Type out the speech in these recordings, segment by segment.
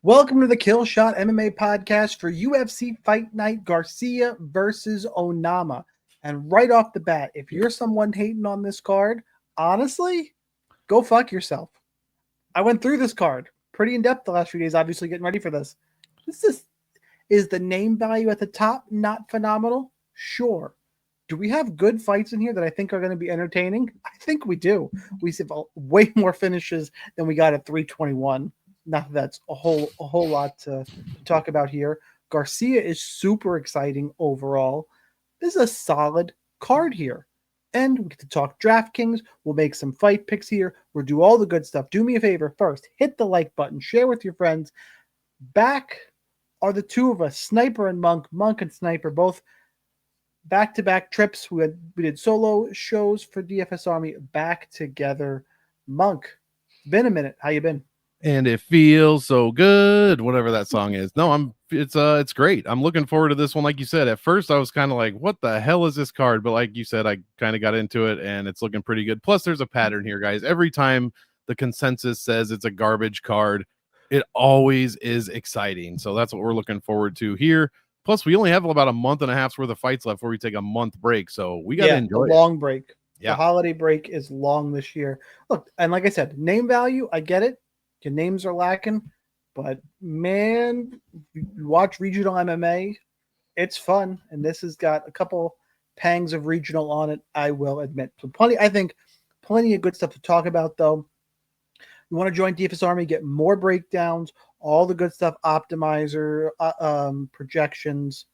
Welcome to the Killshot MMA podcast for UFC Fight Night Garcia versus Onama. And right off the bat, if you're someone hating on this card, honestly, go fuck yourself. I went through this card pretty in depth the last few days, obviously getting ready for this. Is the name value at the top not phenomenal? Sure. Do we have good fights in here that I think are going to be entertaining? I think we do. We see way more finishes than we got at 321. Not that that's a whole lot to talk about here. Garcia is super exciting overall. This is a solid card here. And we get to talk DraftKings. We'll make some fight picks here. We'll do all the good stuff. Do me a favor first. Hit the like button. Share with your friends. Back are the two of us, Sniper and Monk. Monk and Sniper, both back-to-back trips. We did solo shows for DFS Army back together. Monk, been a minute. How you been? And it feels so good, whatever that song is. No, it's great. I'm looking forward to this one. Like you said, at first I was kind of like, what the hell is this card? But like you said, I kind of got into it and it's looking pretty good. Plus there's a pattern here, guys. Every time the consensus says it's a garbage card, it always is exciting. So that's what we're looking forward to here. Plus we only have about a month and a half's worth of fights left before we take a month break. So we got to enjoy a long break. Yeah. The holiday break is long this year. Look, and like I said, name value, I get it. Your names are lacking, but man, you watch regional MMA, it's fun. And this has got a couple pangs of regional on it, I will admit. So plenty of good stuff to talk about, though. You want to join DFS Army, get more breakdowns, all the good stuff, optimizer, projections.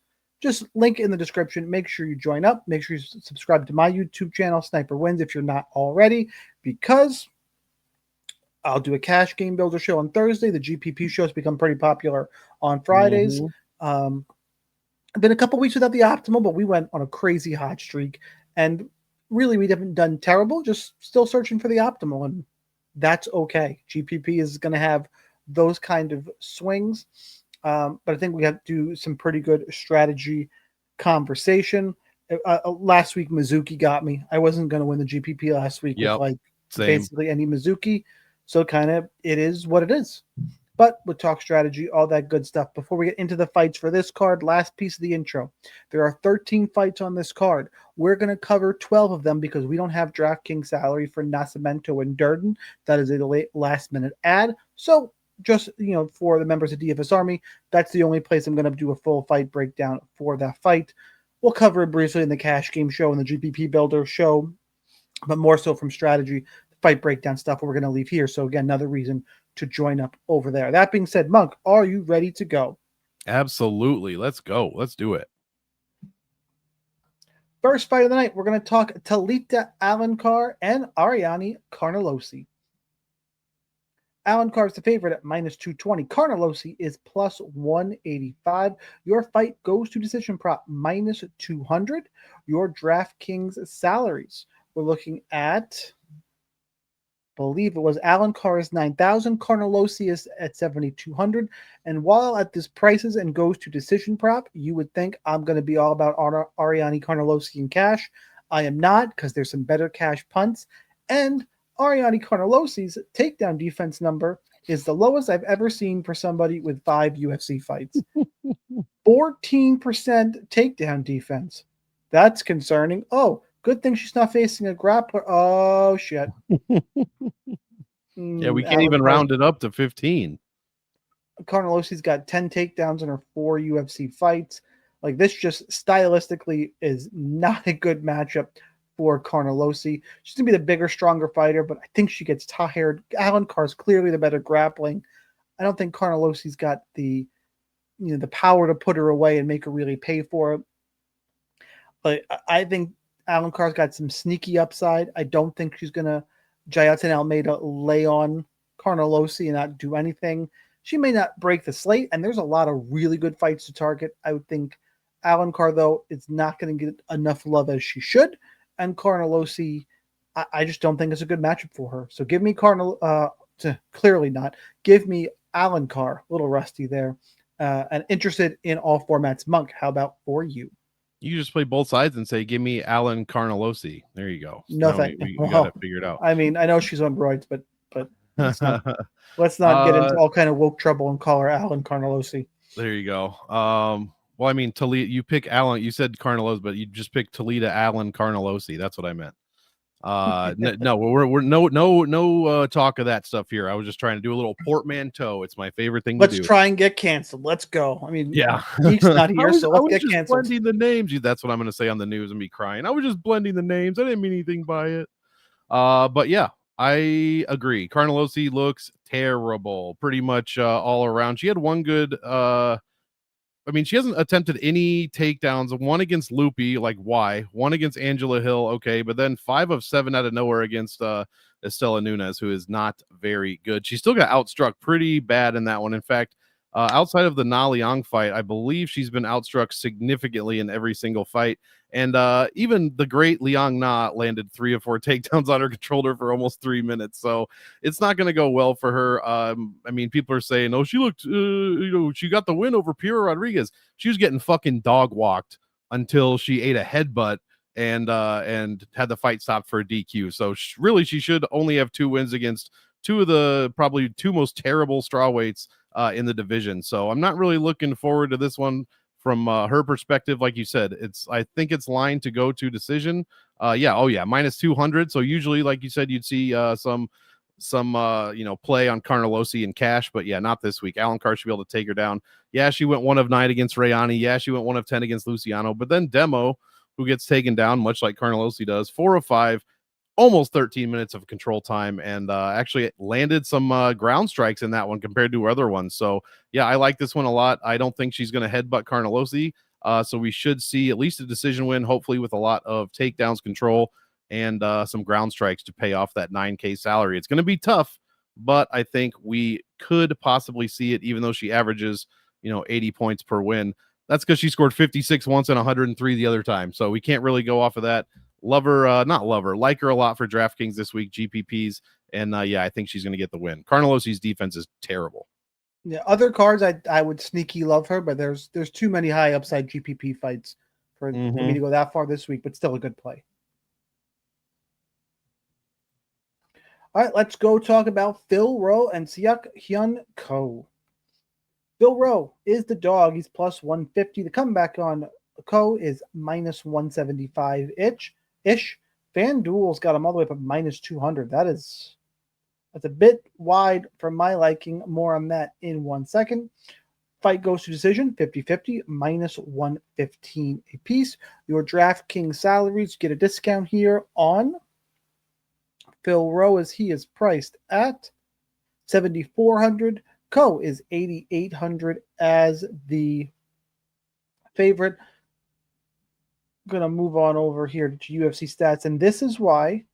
Just link in the description. Make sure you join up. Make sure you subscribe to my YouTube channel, Sniper Wins, if you're not already, because I'll do a cash game builder show on Thursday. The GPP shows become pretty popular on Fridays. Been a couple weeks without the optimal, but we went on a crazy hot streak. And really, we haven't done terrible, just still searching for the optimal. And that's okay. GPP is going to have those kind of swings. But I think we have to do some pretty good strategy conversation. Last week, Mizuki got me. I wasn't going to win the GPP last week with basically any Mizuki. So kind of it is what it is. But we'll talk strategy, all that good stuff. Before we get into the fights for this card, last piece of the intro. There are 13 fights on this card. We're going to cover 12 of them because we don't have DraftKings salary for Nascimento and Durden. That is a last-minute ad. So just, for the members of DFS Army, that's the only place I'm going to do a full fight breakdown for that fight. We'll cover it briefly in the cash game show and the GPP builder show, but more so from strategy, fight breakdown stuff we're going to leave here. So again, another reason to join up over there. That being said, Monk, are you ready to go? Absolutely. Let's go. Let's do it. First fight of the night, we're going to talk Talita Alencar and Ariane Carnelossi. Alencar is the favorite at -220. Carnelossi is +185. Your fight goes to decision prop -200. Your DraftKings salaries. We're looking at, believe it was Alencar is 9,000, Carnelossi is at 7,200. And while at this prices and goes to decision prop, you would think I'm going to be all about Ariane Carnelossi in cash. I am not, because there's some better cash punts. And Ariane Carnelossi's takedown defense number is the lowest I've ever seen for somebody with 5 UFC fights. 14% takedown defense. That's concerning. Oh, good thing she's not facing a grappler. Oh, shit. Yeah, we can't even round it up to 15. Carnelossi's got 10 takedowns in her 4 UFC fights. Like, this just stylistically is not a good matchup for Carnelossi. She's going to be the bigger, stronger fighter, but I think she gets tired. Alencar's clearly the better grappling. I don't think Carnelossi's got the power to put her away and make her really pay for it. But I think Alencar's got some sneaky upside. I don't think she's going to Jailton Almeida lay on Carnelossi and not do anything. She may not break the slate, and there's a lot of really good fights to target. I would think Alencar, though, is not going to get enough love as she should. And Carnelossi, I just don't think it's a good matchup for her. So give me clearly not. Give me Alencar, a little rusty there, and interested in all formats. Monk, how about for you? You just play both sides and say, give me Alan Carnelossi. There you go. No, thank you. We got it figured out. I mean, I know she's on roids, but Let's not get into all kind of woke trouble and call her Alan Carnelosi. There you go. Well, I mean, Toledo, you pick Alan, you said Carnelosi, but you just picked Toledo Alan Carnelosi. That's what I meant. No, we're no talk of that stuff here. I was just trying to do a little portmanteau. It's my favorite thing to do. Let's try and get canceled. Let's go. I mean, yeah, Geek's not here, so let's get canceled. Blending the names. That's what I'm going to say on the news and be crying. I was just blending the names. I didn't mean anything by it. But yeah, I agree. Carnelosi looks terrible, pretty much all around. She had one good. I mean, she hasn't attempted any takedowns. One against Loopy, like why? One against Angela Hill, okay, but then 5 of 7 out of nowhere against Estela Nunes, who is not very good. She still got outstruck pretty bad in that one. In fact, outside of the Na Liang fight, I believe she's been outstruck significantly in every single fight. And even the great Liang Na landed 3 or 4 takedowns on her, controlled her for almost 3 minutes. So it's not going to go well for her. I mean, people are saying, oh, she looked, she got the win over Piera Rodriguez. She was getting fucking dog walked until she ate a headbutt and had the fight stopped for a DQ. So really, she should only have 2 wins against 2 of the probably 2 most terrible strawweights in the division. So I'm not really looking forward to this one. From her perspective, like you said, I think it's line to go to decision. Minus 200. So usually, like you said, you'd see some play on Carnelosi and cash, but yeah, not this week. Alan Carr should be able to take her down. Yeah, she went 1 of 9 against Rayani. Yeah, she went 1 of 10 against Luciano. But then Demo, who gets taken down, much like Carnelosi does, 4 of 5. Almost 13 minutes of control time, and actually landed some ground strikes in that one compared to other ones. So yeah, I like this one a lot. I don't think she's going to headbutt Carnelosi. So we should see at least a decision win, hopefully with a lot of takedowns, control, and some ground strikes to pay off that $9K salary. It's going to be tough, but I think we could possibly see it, even though she averages 80 points per win. That's because she scored 56 once and 103 the other time. So we can't really go off of that. Like her a lot for DraftKings this week, GPPs, and I think she's going to get the win. Carnelosi's defense is terrible. Yeah, other cards I would sneaky love her, but there's too many high upside GPP fights for me to go that far this week, but still a good play. All right, let's go talk about Phil Rowe and Seok Hyun Ko. Phil Rowe is the dog. He's plus 150. The comeback on Ko is minus 175-ish. FanDuel's got him all the way up at minus 200. That's a bit wide for my liking. More on that in 1 second. Fight goes to decision, 50-50, minus 115 a piece. Your DraftKings salaries get a discount here on Phil Rowe, as he is priced at 7,400. Ko is 8,800 as the favorite. Gonna move on over here to UFC stats, and this is why.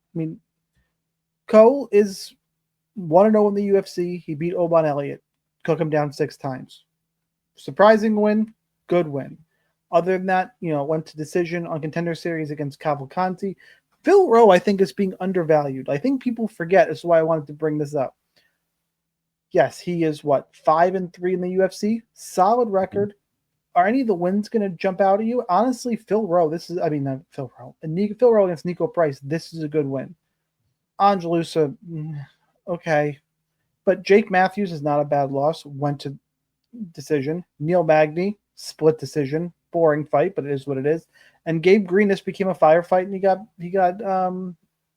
Ko is 1-0 in the UFC. He beat Oban Elliott, took him down 6 times. Surprising win, good win. Other than that, went to decision on Contender Series against Cavalcanti. Phil Rowe, I think, is being undervalued. I think people forget. That's why I wanted to bring this up. Yes, he is 5-3 in the UFC, solid record. Are any of the wins going to jump out at you? Honestly, Phil Rowe, not Phil Rowe. Phil Rowe against Nico Price, this is a good win. Angelusa, okay. But Jake Matthews is not a bad loss. Went to decision. Neil Magny, split decision. Boring fight, but it is what it is. And Gabe Green, this became a firefight, and he got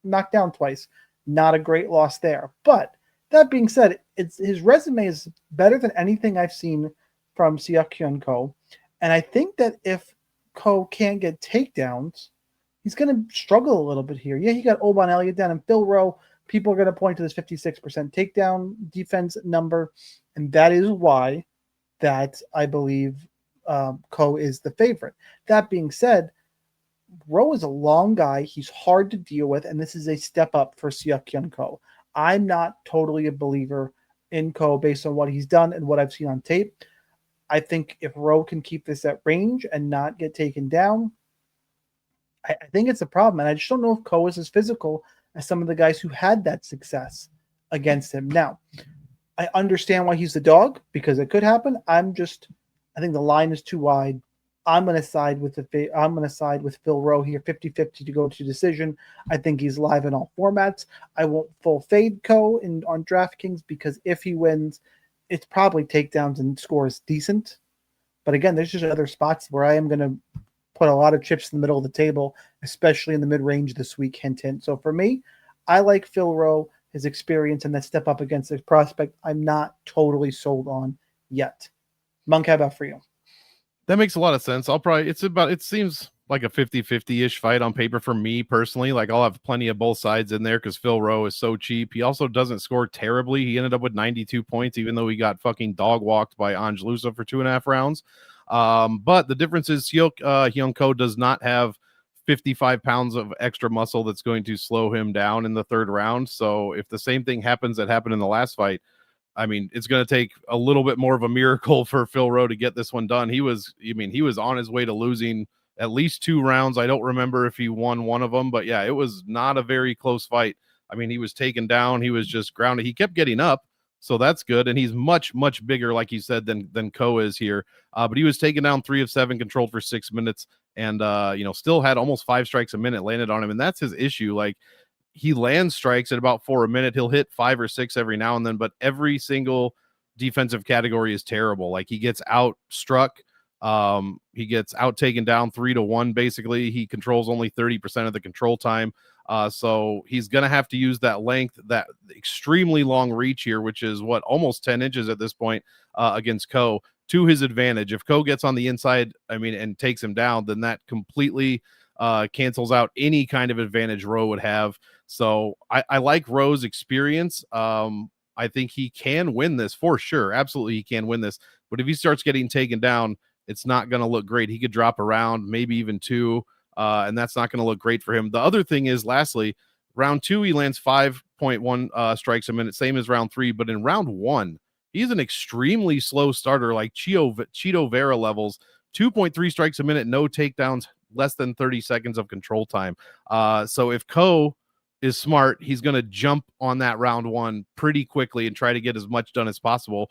knocked down twice. Not a great loss there. But that being said, his resume is better than anything I've seen from Seok Hyun Ko. And I think that if Ko can't get takedowns, he's going to struggle a little bit here. Yeah, he got Oban Elliott down, and Phil Rowe, people are going to point to this 56% takedown defense number, and that is why that I believe Ko is the favorite. That being said, Rowe is a long guy. He's hard to deal with, and this is a step up for Seok Hyun Ko. I'm not totally a believer in Ko based on what he's done and what I've seen on tape. I think if Rowe can keep this at range and not get taken down, I think it's a problem. And I just don't know if Ko is as physical as some of the guys who had that success against him. Now, I understand why he's the dog, because it could happen. I think the line is too wide. I'm going to side with Phil Rowe here, 50-50 to go to decision. I think he's live in all formats. I won't full fade on DraftKings because if he wins, it's probably takedowns and scores decent. But again, there's just other spots where I am going to put a lot of chips in the middle of the table, especially in the mid-range this week, hint, hint. So for me, I like Phil Rowe, his experience, and that step up against this prospect I'm not totally sold on yet. Monk, how about for you? That makes a lot of sense. It seems like a 50-50-ish fight on paper for me personally. Like I'll have plenty of both sides in there because Phil Rowe is so cheap. He also doesn't score terribly. He ended up with 92 points, even though he got fucking dog walked by Angelusa for 2.5 rounds. But the difference is Hyun Ko does not have 55 pounds of extra muscle that's going to slow him down in the third round. So if the same thing happens that happened in the last fight, I mean, it's going to take a little bit more of a miracle for Phil Rowe to get this one done. He was on his way to losing at least 2 rounds. I don't remember if he won one of them, but yeah, it was not a very close fight. I mean, he was taken down. He was just grounded. He kept getting up, so that's good. And he's much, much bigger, like you said, than Ko is here. But he was taken down 3 of 7, controlled for 6 minutes, and still had almost 5 strikes a minute landed on him. And that's his issue. Like, he lands strikes at about 4 a minute. He'll hit 5 or 6 every now and then, but every single defensive category is terrible. Like he gets out struck. He gets out taken down 3-1. Basically, he controls only 30% of the control time. So he's going to have to use that length, that extremely long reach here, which is almost 10 inches at this point, against Ko, to his advantage. If Ko gets on the inside, and takes him down, then that completely cancels out any kind of advantage Rowe would have. So I like Rowe's experience. I think he can win this for sure. Absolutely, he can win this. But if he starts getting taken down, it's not going to look great. He could drop around, maybe even 2, and that's not going to look great for him. The other thing is, lastly, round 2, he lands 5.1 strikes a minute, same as round 3. But in round 1, he's an extremely slow starter, like Cheeto Vera levels, 2.3 strikes a minute, no takedowns, less than 30 seconds of control time. So if Ko is smart, he's going to jump on that round 1 pretty quickly and try to get as much done as possible,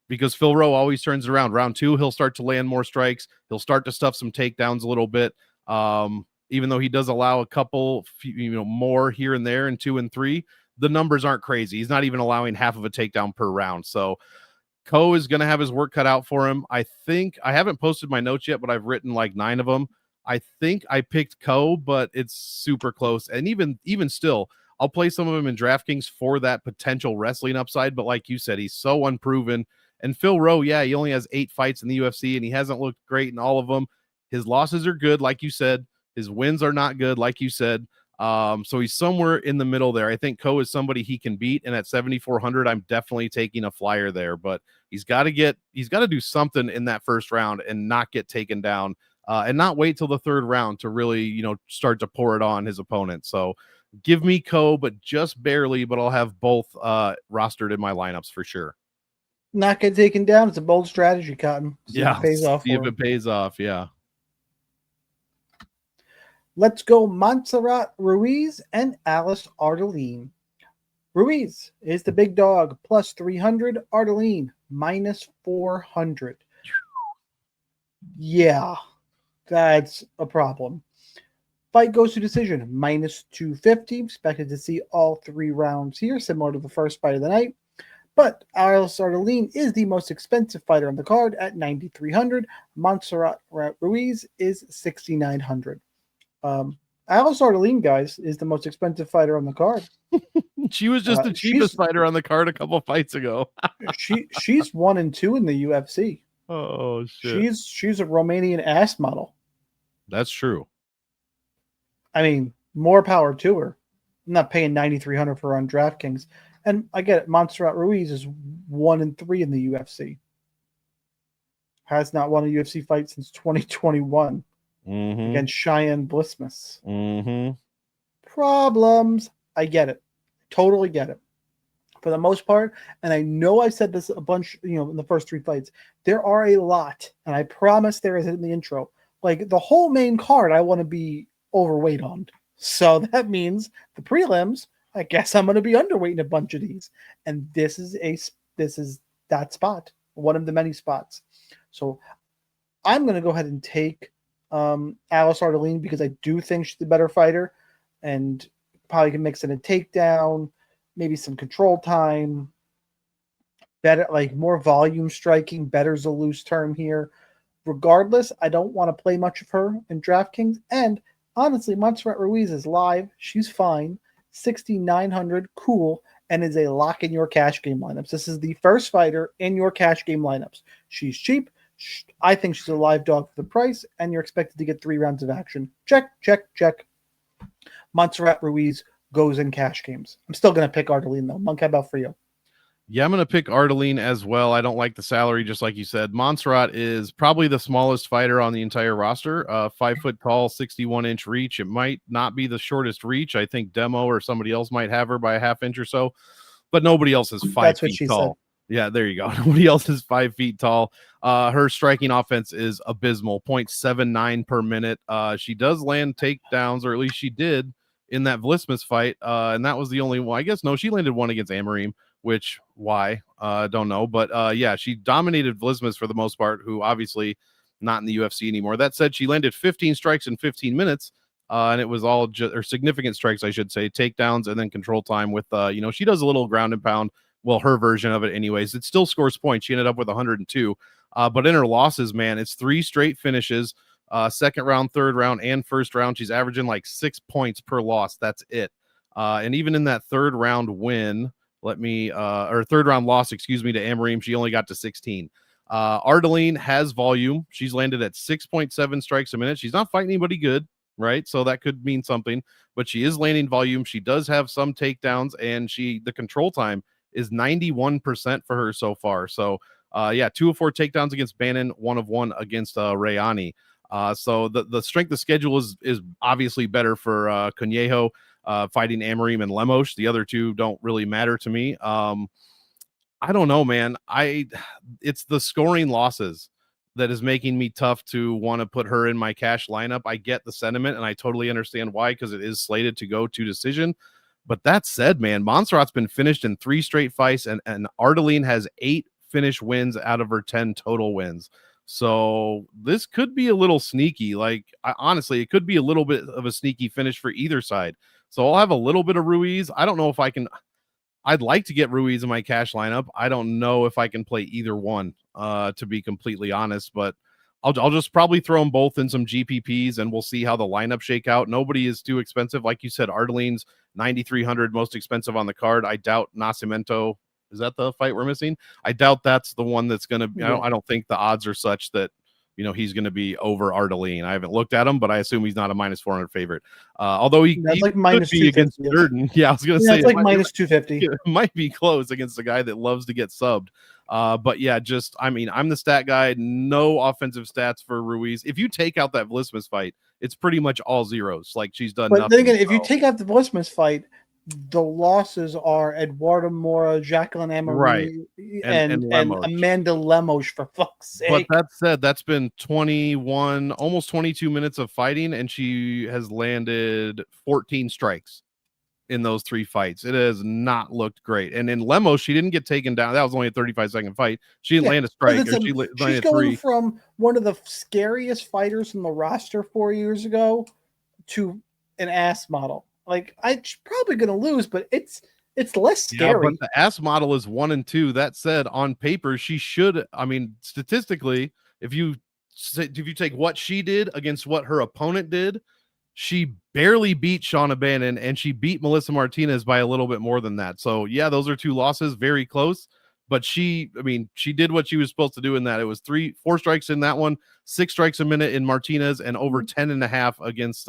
because Phil Rowe always turns around. Round 2, he'll start to land more strikes. He'll start to stuff some takedowns a little bit. Even though he does allow a couple, more here and there in 2 and 3, the numbers aren't crazy. He's not even allowing half of a takedown per round. So Ko is going to have his work cut out for him. I think I haven't posted my notes yet, but I've written like 9 of them. I think I picked Ko, but it's super close. And even still, I'll play some of them in DraftKings for that potential wrestling upside. But like you said, he's so unproven. And Phil Rowe, yeah, he only has 8 fights in the UFC, and he hasn't looked great in all of them. His losses are good, like you said. His wins are not good, like you said. So he's somewhere in the middle there. I think Ko is somebody he can beat, and at 7,400, I'm definitely taking a flyer there. But he's got to do something in that first round and not get taken down, and not wait till the third round to really, start to pour it on his opponent. So give me Ko, but just barely. But I'll have both rostered in my lineups for sure. Not get taken down. It's a bold strategy, Cotton. See if it pays off. Yeah. Let's go Montserrat Ruiz and Alice Ardelin. Ruiz is the big dog, plus 300. Ardelin, minus 400. Yeah, that's a problem. Fight goes to decision, minus 250. Expected to see all 3 rounds here, similar to the first fight of the night. But Alice Ardelin is the most expensive fighter on the card at 9,300. Montserrat Ruiz is 6,900. Alice Ardelin, guys, is the most expensive fighter on the card. She was just the cheapest fighter on the card a couple fights ago. she's 1 and 2 in the UFC. Oh shit! She's a Romanian ass model. That's true. I mean, more power to her. I'm not paying 9,300 for her on DraftKings. And I get it. Montserrat Ruiz is 1 and 3 in the UFC. Has not won a UFC fight since 2021 against Cheyenne Blismus. Problems. I get it. Totally get it. For the most part, and I know I've said this a bunch, in the first 3 fights, there are a lot, and I promise there is in the intro. Like the whole main card, I want to be overweight on. So that means the prelims, I guess I'm going to be underweight in a bunch of these. And this is that spot, one of the many spots. So I'm going to go ahead and take Alice Ardeline because I do think she's the better fighter and probably can mix in a takedown, maybe some control time, better, like more volume striking, better's a loose term here. Regardless, I don't want to play much of her in DraftKings. And honestly, Montserrat Ruiz is live. She's fine. 6,900, cool, and is a lock in your cash game lineups. This is the first fighter in your cash game lineups. She's cheap. I think she's a live dog for the price, and you're expected to get 3 rounds of action. Check, check, check. Montserrat Ruiz goes in cash games. I'm still going to pick Ardeline, though. Monk, how about for you? Yeah, I'm going to pick Ardeline as well. I don't like the salary, just like you said. Montserrat is probably the smallest fighter on the entire roster. 5 foot tall, 61-inch reach. It might not be the shortest reach. I think Demo or somebody else might have her by a half inch or so, but nobody else is 5 feet tall. Said. Yeah, there you go. Nobody else is 5 feet tall. Her striking offense is abysmal, 0.79 per minute. She does land takedowns, or at least she did in that Vlismas fight, and that was the only one. I guess, no, she landed one against Amarim. Which why don't know, but yeah, she dominated Vlismas for the most part, who obviously not in the UFC anymore. That said, she landed 15 strikes in 15 minutes, and it was all or significant strikes, I should say, takedowns and then control time with she does a little ground and pound. Well, her version of it, anyways. It still scores points. She ended up with 102, but in her losses, man, it's 3 straight finishes, second round, third round, and first round. She's averaging like 6 points per loss. That's it, and even in that third round win. Or third round loss, excuse me, to Amarim, she only got to 16. Ardeline has volume. She's landed at 6.7 strikes a minute. She's not fighting anybody good, right? So that could mean something, but she is landing volume. She does have some takedowns, and the control time is 91% for her so far. So, 2 of 4 takedowns against Bannon, 1 of 1 against Rayani. So the strength of schedule is obviously better for Conejo. Fighting Amarim and Lemos. The other two don't really matter to me. I don't know, man. It's the scoring losses that is making me tough to want to put her in my cash lineup. I get the sentiment, and I totally understand why, because it is slated to go to decision. But that said, man, Montserrat's been finished in 3 straight fights, and Ardeline has 8 finish wins out of her 10 total wins. So this could be a little sneaky. Honestly, it could be a little bit of a sneaky finish for either side. So I'll have a little bit of Ruiz. I don't know if I can. I'd like to get Ruiz in my cash lineup. I don't know if I can play either one, to be completely honest. But I'll just probably throw them both in some GPPs, and we'll see how the lineup shake out. Nobody is too expensive, like you said. Ardeline's 9,300, most expensive on the card. I doubt Nascimento. Is that the fight we're missing? I doubt that's the one that's going to be. I don't think the odds are such that he's going to be over Ardeline. I haven't looked at him, but I assume he's not a minus 400 favorite. Although he like minus 250 against Durden. Yeah, I was going to say it's like minus 250. It might be close against a guy that loves to get subbed. But yeah, I'm the stat guy. No offensive stats for Ruiz. If you take out that Vlismas fight, it's pretty much all zeros. Like, she's done nothing. But then again, if you take out the Vlismas fight, the losses are Eduardo Mora, Jacqueline Amarie, right, and Amanda Lemos, for fuck's sake. But that said, that's been 21, almost 22 minutes of fighting, and she has landed 14 strikes in those 3 fights. It has not looked great. And in Lemos, she didn't get taken down. That was only a 35-second fight. She didn't land a strike. She's going from one of the scariest fighters in the roster 4 years ago to an ass model. Like, I'm probably going to lose, but it's less scary. Yeah, but the ass model is 1 and 2. That said, on paper, she should. I mean, statistically, if you take what she did against what her opponent did, she barely beat Shauna Bannon, and she beat Melissa Martinez by a little bit more than that. So yeah, those are 2 losses, very close. But she did what she was supposed to do in that. It was 4 strikes in that one, 6 strikes a minute in Martinez, and over 10.5 against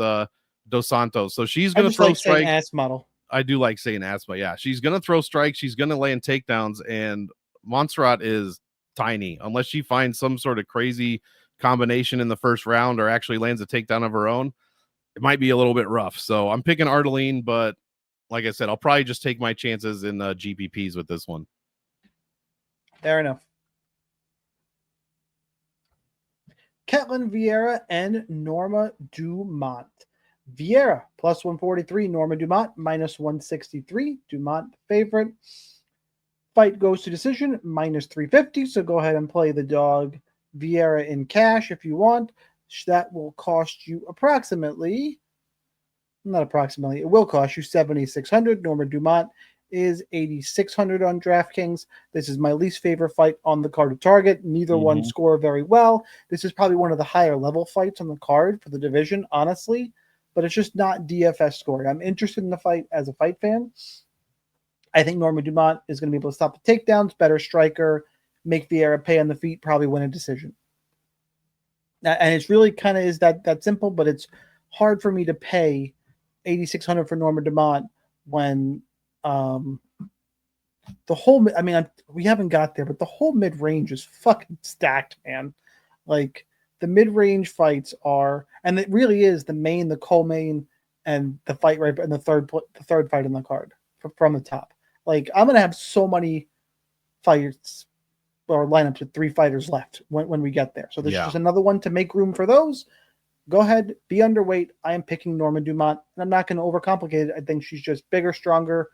Dos Santos. So she's going to throw strikes. Ass model. I do like saying ass, but yeah, she's going to throw strikes. She's going to land takedowns, and Montserrat is tiny unless she finds some sort of crazy combination in the first round or actually lands a takedown of her own. It might be a little bit rough. So I'm picking Ardeline, but like I said, I'll probably just take my chances in GPPs with this one. Fair enough. Ketlin Vieira and Norma Dumont. Vieira plus 143, Norma Dumont minus 163. Dumont favorite. Fight goes to decision minus 350. So go ahead and play the dog Vieira in cash if you want. That will cost you approximately, not approximately, it will cost you 7,600. Norma Dumont is 8,600 on DraftKings. This is my least favorite fight on the card to target. Neither one score very well. This is probably one of the higher level fights on the card for the division, honestly, but it's just not DFS scored. I'm interested in the fight as a fight fan. I think Norma Dumont is going to be able to stop the takedowns, better striker, make Vieira pay on the feet, probably win a decision. And it's really kind of is that simple, but it's hard for me to pay 8,600 for Norma Dumont when the whole, I mean, we haven't got there, but the whole mid-range is fucking stacked, man. Like, the mid-range fights are, and it really is the main, the co-main, and the fight right, and the third fight on the card from the top. Like, I'm gonna have so many fights or lineups with 3 fighters left when we get there. So this is just another one to make room for those. Go ahead, be underweight. I am picking Norma Dumont, and I'm not going to overcomplicate it. I think she's just bigger, stronger,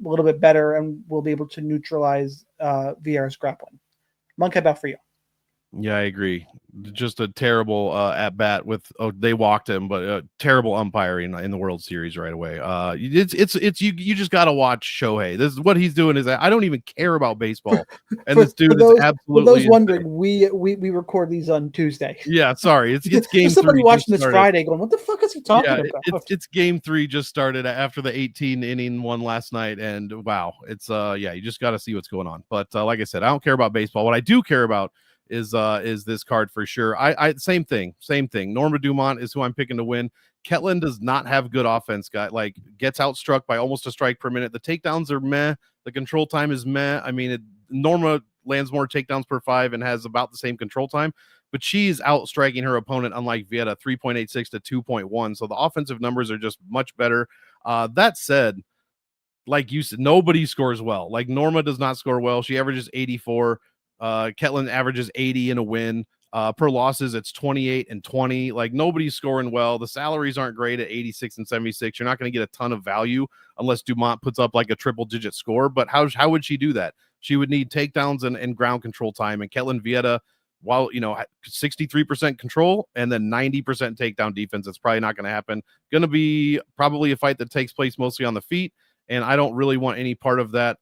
a little bit better, and will be able to neutralize Vieira's grappling. Monk, how about for you? Yeah, I agree. Just a terrible at bat with they walked him, but terrible umpiring in the World Series right away. It's you just got to watch Shohei. This is what he's doing. Is I don't even care about baseball, and this dude is absolutely. For those wondering, we record these on Tuesday. Yeah, sorry, it's game 3. Somebody watching this Friday going, "What the fuck is he talking about?" It's game 3 just started after the 18 inning one last night, and wow, it's you just got to see what's going on. But like I said, I don't care about baseball. What I do care about is this card for sure. I same thing. Norma Dumont is who I'm picking to win. Ketlin does not have good offense, guy. Like, gets outstruck by almost a strike per minute. The takedowns are meh. The control time is meh. I mean, Norma lands more takedowns per 5 and has about the same control time, but she's outstriking her opponent, unlike Vieira, 3.86 to 2.1. So the offensive numbers are just much better. That said, like you said, nobody scores well. Like, Norma does not score well. She averages 84. Ketlin averages 80 in a win. Per losses, it's 28 and 20. Like, nobody's scoring well. The salaries aren't great at 86 and 76. You're not going to get a ton of value unless Dumont puts up like a triple-digit score. But how would she do that? She would need takedowns and ground control time. And Ketlin Vieira, while 63% control and then 90% takedown defense, it's probably not going to happen. Going to be probably a fight that takes place mostly on the feet. And I don't really want any part of that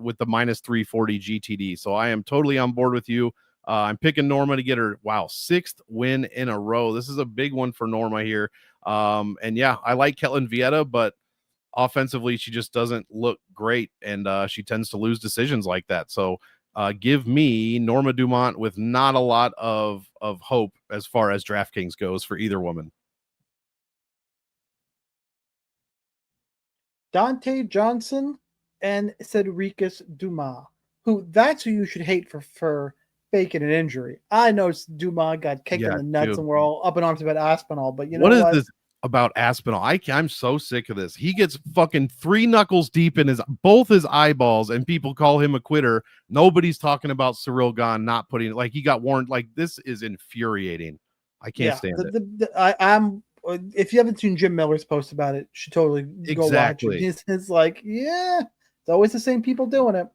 with the minus 340 GTD. So I am totally on board with you. I'm picking Norma to get her, 6th win in a row. This is a big one for Norma here. And yeah, I like Ketlin Vieira, but offensively, she just doesn't look great. And she tends to lose decisions like that. So give me Norma Dumont with not a lot of hope as far as DraftKings goes for either woman. Dante Johnson and Cedricus Dumas, that's who you should hate for faking an injury. I know Dumas got kicked in the nuts, and we're all up in arms about Aspinall, but what is this about Aspinall? I'm so sick of this. He gets fucking 3 knuckles deep in both his eyeballs, and people call him a quitter. Nobody's talking about Cyril Gane not putting it. Like, he got warned. Like, this is infuriating. I can't stand it. I'm if you haven't seen Jim Miller's post about it, you should totally go watch it. It's like, it's always the same people doing it.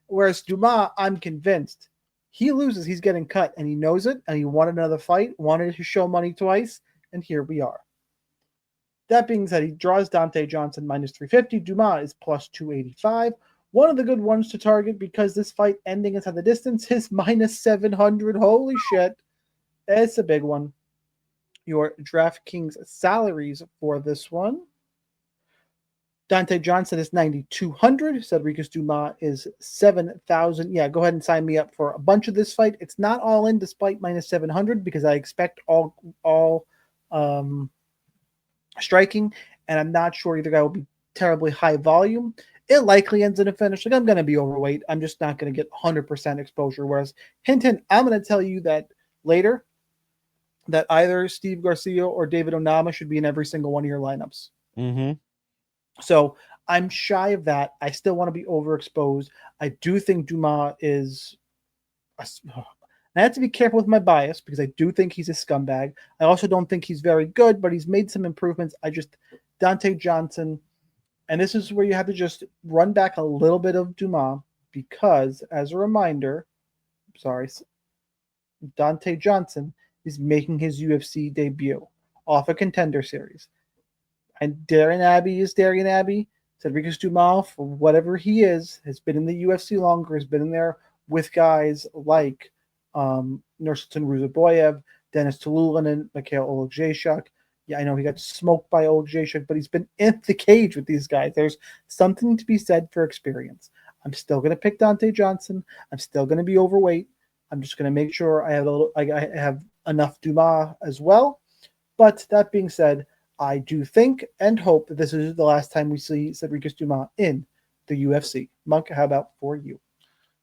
Whereas Dumas, I'm convinced he loses, he's getting cut, and he knows it, and he wanted another fight, wanted to show money twice, and here we are. That being said, he draws Dante Johnson minus 350. Dumas is plus 285. One of the good ones to target, because this fight ending inside the distance, is minus 700. Holy shit. It's a big one. Your DraftKings salaries for this one. Dante Johnson is 9,200. Cedricus Dumas is 7,000. Yeah, go ahead and sign me up for a bunch of this fight. It's not all in despite minus 700 because I expect all striking, and I'm not sure either guy will be terribly high volume. It likely ends in a finish. Like, I'm going to be overweight. I'm just not going to get 100% exposure. Whereas, hint, I'm going to tell you that later that either Steve Garcia or David Onama should be in every single one of your lineups. Mm-hmm. So I'm shy of that. I still want to be overexposed. I do think Dumas is... I have to be careful with my bias because I do think he's a scumbag. I also don't think he's very good, but he's made some improvements. Dante Johnson, and this is where you have to just run back a little bit of Dumas because, as a reminder, Dante Johnson is making his UFC debut off a Contender Series. And Darren Abbey is Darren Abbey. Cedric Dumas, for whatever he is, has been in the UFC longer, has been in there with guys like Nursultan Ruzaboyev, Dennis Tululin, Mikhail Oleksiejczuk. Yeah, I know he got smoked by Oleksiejczuk, but he's been in the cage with these guys. There's something to be said for experience. I'm still going to pick Dante Johnson. I'm still going to be overweight. I'm just going to make sure I have enough Dumas as well. But that being said, I do think and hope that this is the last time we see Cedric Dumas in the UFC. Monk, how about for you?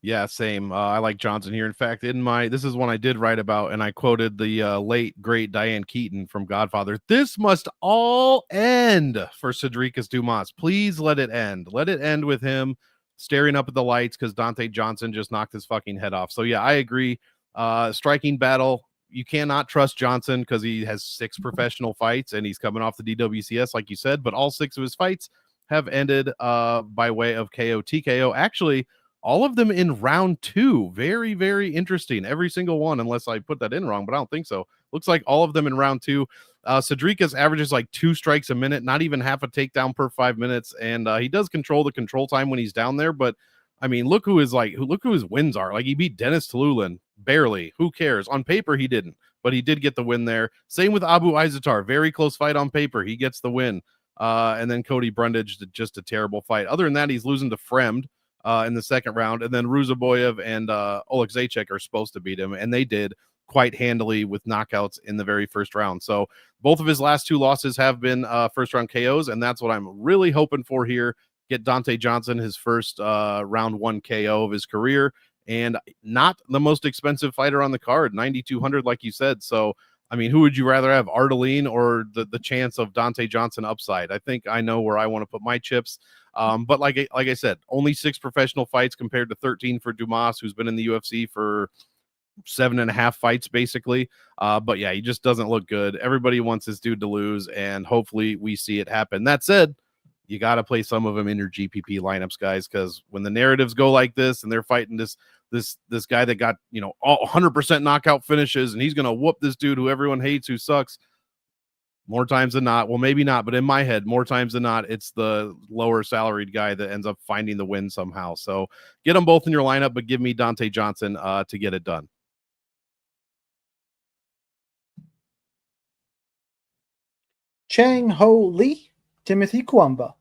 Yeah, same. I like Johnson here. In fact, this is one I did write about, and I quoted the late great Diane Keaton from Godfather. This must all end for Cedric Dumas. Please let it end. Let it end with him staring up at the lights because Dante Johnson just knocked his fucking head off. So yeah, I agree. Striking battle. You cannot trust Johnson because he has 6 professional fights and he's coming off the DWCS, like you said, but all 6 of his fights have ended by way of KO, TKO. Actually, all of them in round 2. Very, very interesting. Every single one, unless I put that in wrong, but I don't think so. Looks like all of them in round 2. Cedric's averages like 2 strikes a minute, not even half a takedown per 5 minutes. And he does control the control time when he's down there. But I mean, look who his wins are. Like, he beat Dennis Tululin barely. Who cares? On paper, he didn't, but he did get the win there. Same with Abu Izatar. Very close fight on paper. He gets the win. And then Cody Brundage, just a terrible fight. Other than that, he's losing to Fremd in the second round. And then Ruzaboyev and Oleksiejczuk are supposed to beat him, and they did quite handily with knockouts in the very first round. So both of his last 2 losses have been first round KOs, and that's what I'm really hoping for here. Get Dante Johnson his first round 1 KO of his career, and not the most expensive fighter on the card, 9,200, like you said. So, I mean, who would you rather have, Ardeline or the chance of Dante Johnson upside? I think I know where I want to put my chips. But like I said, only 6 professional fights compared to 13 for Dumas, who's been in the UFC for 7.5 fights, basically. But yeah, he just doesn't look good. Everybody wants this dude to lose, and hopefully we see it happen. That said, you got to play some of them in your GPP lineups, guys, because when the narratives go like this and they're fighting this guy that got, all 100% knockout finishes, and he's going to whoop this dude who everyone hates, who sucks, more times than not, well, maybe not, but in my head, more times than not, it's the lower salaried guy that ends up finding the win somehow. So get them both in your lineup, but give me Dante Johnson to get it done. Chang Ho Lee, Timothy Kwamba.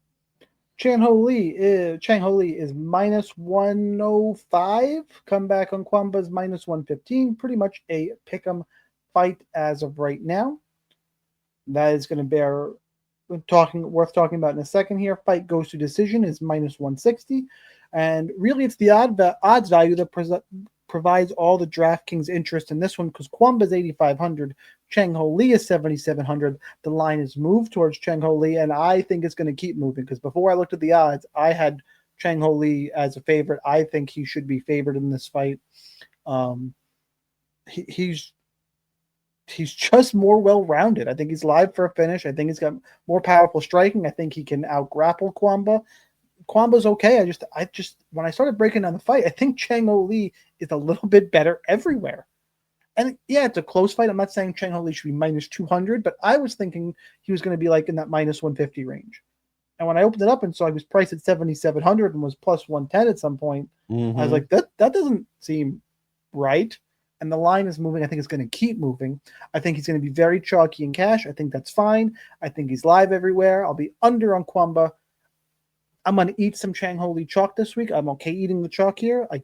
Chang Ho Lee is minus 105. Comeback on Kwamba is minus 115. Pretty much a pick'em fight as of right now. That is going to bear worth talking about in a second here. Fight goes to decision is minus 160. And really, it's the odds value that provides all the DraftKings interest in this one, because Kwamba is 8,500. Chang Ho Lee is 7,700. The line is moved towards Chang Ho Lee, and I think it's going to keep moving, because before I looked at the odds, I had Chang Ho Lee as a favorite. I think he should be favored in this fight. He's just more well-rounded. I think he's live for a finish. I think he's got more powerful striking. I think he can out-grapple Kwamba. Kwamba's okay. I just when I started breaking down the fight, I think Chang Ho Lee is a little bit better everywhere. And yeah, it's a close fight. I'm not saying Chang Ho Lee should be minus 200, but I was thinking he was going to be like in that minus 150 range. And when I opened it up and saw he was priced at 7,700 and was plus 110 at some point, I was like, that doesn't seem right. And the line is moving. I think it's going to keep moving. I think he's going to be very chalky in cash. I think that's fine. I think he's live everywhere. I'll be under on Kwamba. I'm going to eat some Chang Ho Lee chalk this week. I'm okay eating the chalk here. I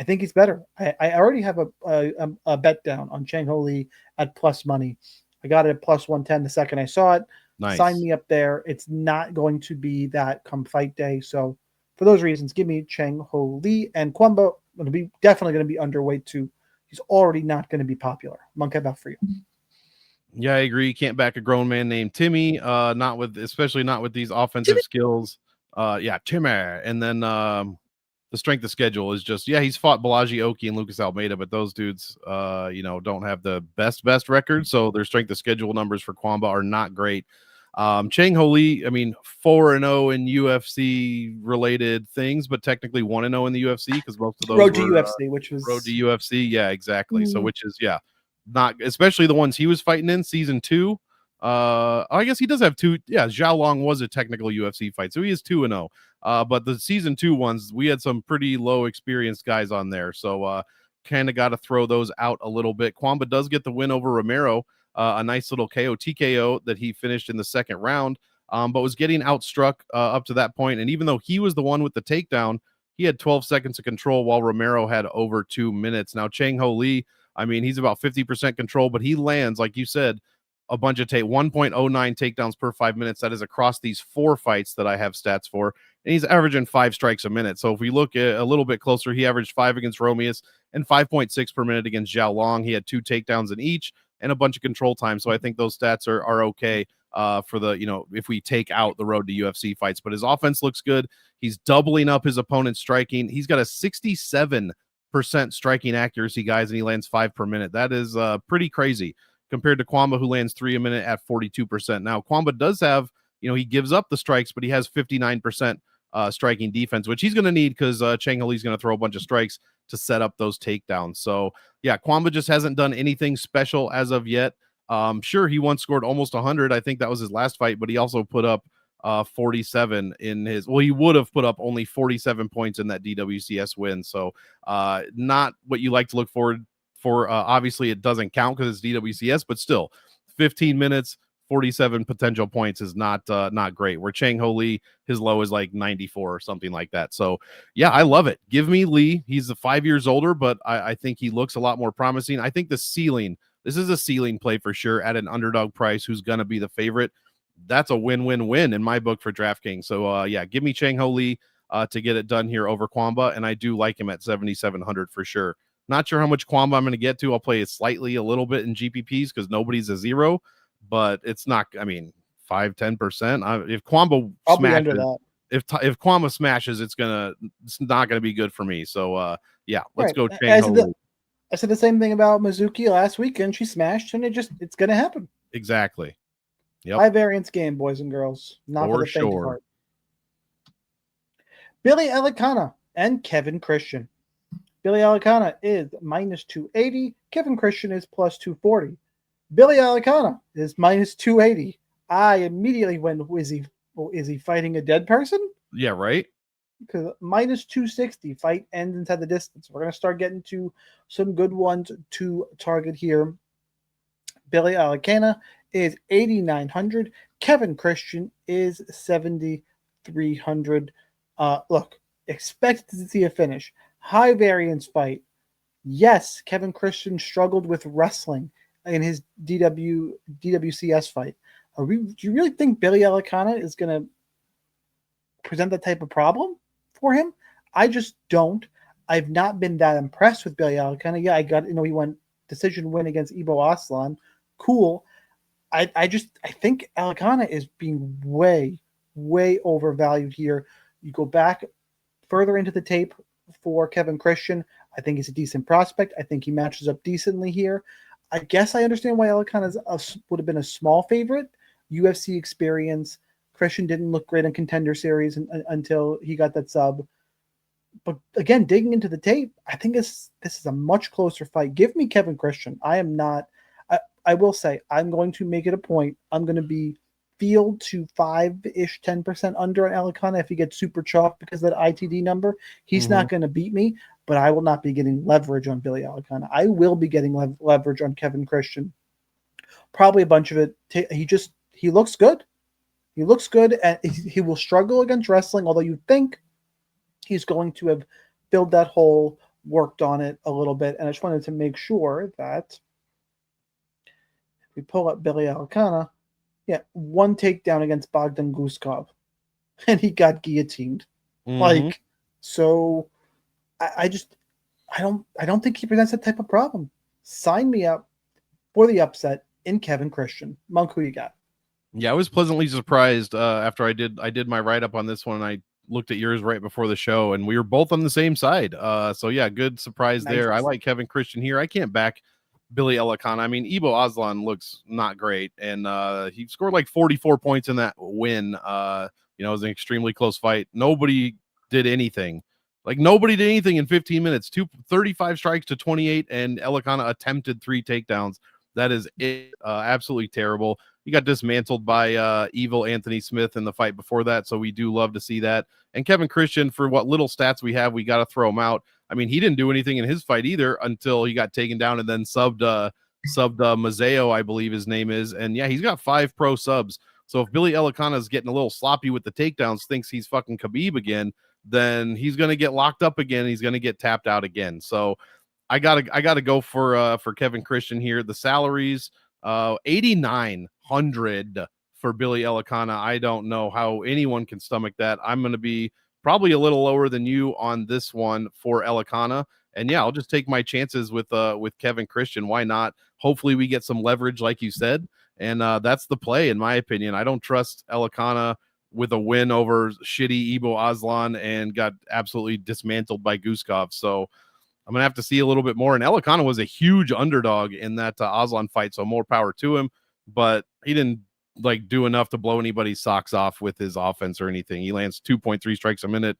think he's better. I already have a bet down on Chang Ho Lee at plus money. I got it at plus 110 the second I saw it. Nice. Sign me up there. It's not going to be that come fight day. So for those reasons, give me Chang Ho Lee, and Kwamba definitely going to be underweight too. He's already not going to be popular. Monk, how about for you? Yeah, I agree. You can't back a grown man named Timmy, especially not with these offensive skills. Timmy. And then the strength of schedule is just, he's fought Balaji Oki and Lucas Almeida, but those dudes, don't have the best record. So their strength of schedule numbers for Kwamba are not great. Chang Ho Lee, I mean, 4-0 in UFC related things, but technically 1-0 in the UFC because most of those Road to were UFC, which was Road to UFC. Yeah, exactly. So which is not especially the ones he was fighting in season 2. I guess he does have 2. Yeah, Zhao Long was a technical UFC fight, so he is 2-0. But the season 2 ones, we had some pretty low experienced guys on there, so kind of got to throw those out a little bit. Kwamba does get the win over Romero, a nice little TKO that he finished in the second round, but was getting outstruck up to that point. And even though he was the one with the takedown, he had 12 seconds of control while Romero had over 2 minutes. Now, Chang Ho Lee, I mean, he's about 50% control, but he lands, like you said, a bunch of 1.09 takedowns per 5 minutes. That is across these 4 fights that I have stats for. And he's averaging 5 strikes a minute. So if we look at a little bit closer, he averaged 5 against Romeus and 5.6 per minute against Zhao Long. He had 2 takedowns in each and a bunch of control time. So I think those stats are okay for the, if we take out the road to UFC fights. But his offense looks good. He's doubling up his opponent's striking. He's got a 67% striking accuracy, guys, and he lands 5 per minute. That is pretty crazy compared to Kwamba, who lands 3 a minute at 42%. Now, Kwamba does have, he gives up the strikes, but he has 59% striking defense, which he's going to need because Chang Ho Lee's going to throw a bunch of strikes to set up those takedowns. So, yeah, Kwamba just hasn't done anything special as of yet. Sure, he once scored almost 100. I think that was his last fight, but he also put up 47 in his, he would have put up only 47 points in that DWCS win. So not what you like to look forward for. Obviously it doesn't count because it's DWCS, but still 15 minutes, 47 potential points is not great. Where Chang Ho Lee, his low is like 94 or something like that. So yeah, I love it. Give me Lee. He's 5 years older, but I think he looks a lot more promising. I think this is a ceiling play for sure at an underdog price. Who's going to be the favorite? That's a win-win-win in my book for DraftKings. So yeah, give me Chang Ho Lee to get it done here over Kwamba, and I do like him at 7,700 for sure. Not sure how much Kwamba I'm going to get to. I'll play it slightly a little bit in GPPs because nobody's a 0, but it's not. I mean, 5-10%. If Kwamba smashes, if Kwamba smashes, it's not gonna be good for me. So yeah, let's go Chang Ho Lee. I said the same thing about Mizuki last weekend. She smashed, and it's going to happen. Exactly. Yep. High variance game, boys and girls. Not for the faint of heart. Billy Alicana and Kevin Christian. Billy Alicana is minus 280. Kevin Christian is plus 240. Billy Alicana is minus 280. I immediately went, is he fighting a dead person? Yeah, right. Because minus 260, fight ends inside the distance. We're going to start getting to some good ones to target here. Billy Alicana is 8,900. Kevin Christian is 7,300. Look, expect to see a finish. High variance fight. Yes, Kevin Christian struggled with wrestling in his DWCS fight. Do you really think Billy Alicana is going to present that type of problem for him? I just don't. I've not been that impressed with Billy Alicana. Yeah, he went decision win against Ibo Aslan. Cool. I think Alicana is being way, way overvalued here. You go back further into the tape for Kevin Christian. I think he's a decent prospect. I think he matches up decently here. I guess I understand why Alicana would have been a small favorite. UFC experience. Christian didn't look great in Contender Series until he got that sub. But again, digging into the tape, I think this is a much closer fight. Give me Kevin Christian. I will say, I'm going to make it a point. I'm going to be field to 5-ish, 10% under on Alicana if he gets super chalk because of that ITD number. He's not going to beat me, but I will not be getting leverage on Billy Alicana. I will be getting leverage on Kevin Christian. Probably a bunch of it. He looks good. He looks good, and he will struggle against wrestling, although you think he's going to have filled that hole, worked on it a little bit. And I just wanted to make sure that if we pull up Billy Alicana, one takedown against Bogdan Guskov, and he got guillotined. So I don't think he presents that type of problem. Sign me up for the upset in Kevin Christian. Monk, who you got? Yeah, I was pleasantly surprised after I did my write-up on this one. I looked at yours right before the show, and we were both on the same side. So yeah, good surprise there. I like Kevin Christian here. I can't back Billy Elikana. I mean, Ibo Aslan looks not great, and he scored like 44 points in that win. It was an extremely close fight. Nobody did anything. Like, nobody did anything in 15 minutes. 35 strikes to 28, and Elikana attempted 3 takedowns. That is it. Absolutely terrible. He got dismantled by evil Anthony Smith in the fight before that, so we do love to see that. And Kevin Christian, for what little stats we have, we got to throw him out. I mean, he didn't do anything in his fight either until he got taken down and then subbed Mazeo, I believe his name is. And yeah, he's got 5 pro subs. So if Billy Elikana is getting a little sloppy with the takedowns, thinks he's fucking Khabib again, then he's going to get locked up again. He's going to get tapped out again. So I gotta go for Kevin Christian here. The salaries, 8,900 for Billy Elikana. I don't know how anyone can stomach that. I'm going to be probably a little lower than you on this one for Elikana. And yeah, I'll just take my chances with Kevin Christian. Why not? Hopefully we get some leverage, like you said. And that's the play, in my opinion. I don't trust Elikana with a win over shitty Ibo Aslan and got absolutely dismantled by Guskov. So I'm going to have to see a little bit more. And Elikana was a huge underdog in that Aslan fight, so more power to him. But he didn't do enough to blow anybody's socks off with his offense or anything. He lands 2.3 strikes a minute.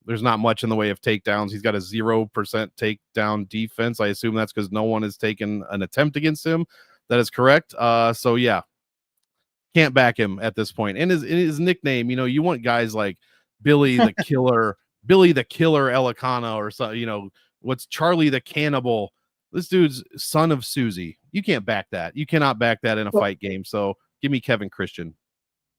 There's not much in the way of takedowns. He's got a 0% takedown defense. I assume that's because no one has taken an attempt against him. That is correct. So yeah, can't back him at this point. And his nickname, you want guys like Billy the Killer, Billy the Killer Elikana, or so, what's Charlie the Cannibal? This dude's son of Susie. You can't back that. You cannot back that in a fight game. So give me Kevin Christian.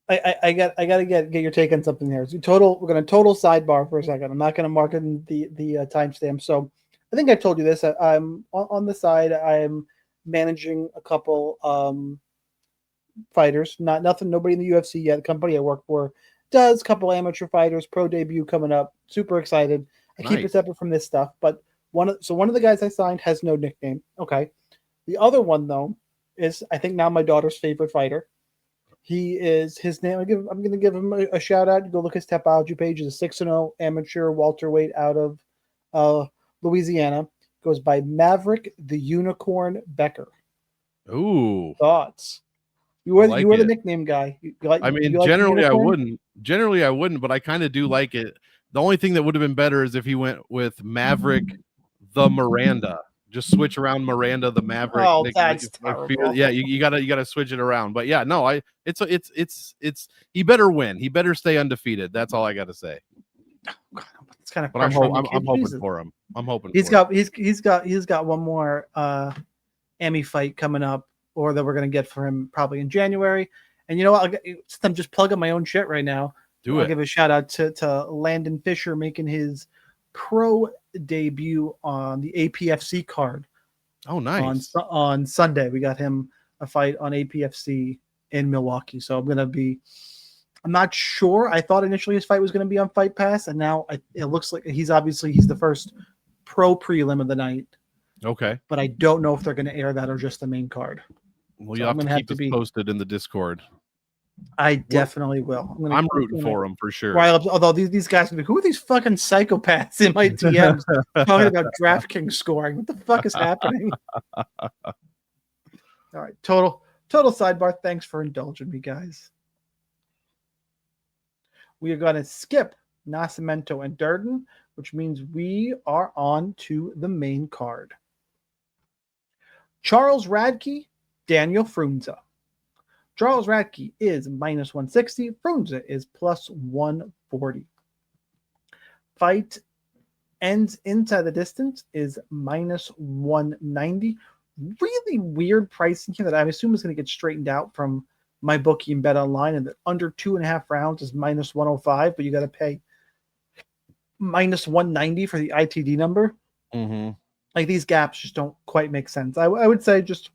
I gotta get your take on something here. So we're gonna total sidebar for a second. I'm not gonna mark it in the timestamp. So I think I told you this. I'm on the side. I'm managing a couple fighters. Nobody in the UFC yet. The company I work for does. Couple amateur fighters. Pro debut coming up. Super excited. I keep it separate from this stuff. But one of the guys I signed has no nickname. Okay. The other one though is, I think, now my daughter's favorite fighter. His name. I'm going to give him a shout out. Go look his Tapology page. He's a 6-0 amateur welterweight out of Louisiana. Goes by Maverick the Unicorn Becker. Ooh, thoughts? You were the nickname guy. Generally I wouldn't, but I kind of do like it. The only thing that would have been better is if he went with Maverick the Miranda. Just switch around Miranda the Maverick. Oh, that's terrible. Yeah, you gotta switch it around. But yeah, no, he better win. He better stay undefeated. That's all I gotta say. It's kind of. But I'm hoping for him. He's got one more Emmy fight coming up, or that we're gonna get for him probably in January. And you know what? I'm just plugging my own shit right now. I'll give a shout out to Landon Fisher making his pro debut on the APFC card. Oh, nice. On Sunday, we got him a fight on APFC in Milwaukee. So I'm not sure. I thought initially his fight was going to be on Fight Pass, and now it looks like he's the first pro prelim of the night. Okay. But I don't know if they're going to air that or just the main card. Well, you have to keep us posted in the Discord. I definitely will. I'm rooting for him for sure. Although these guys will be, who are these fucking psychopaths in my DMs talking about DraftKings scoring? What the fuck is happening? All right, total sidebar. Thanks for indulging me, guys. We are going to skip Nascimento and Durden, which means we are on to the main card. Charles Radke, Daniel Frunze. Charles Radke is -160. Frunze is +140. Fight ends inside the distance is -190. Really weird pricing here that I assume is going to get straightened out from my bookie and Bet Online, and that under 2.5 rounds is -105, but you got to pay -190 for the ITD number. Mm-hmm. Like, these gaps just don't quite make sense. I would say, just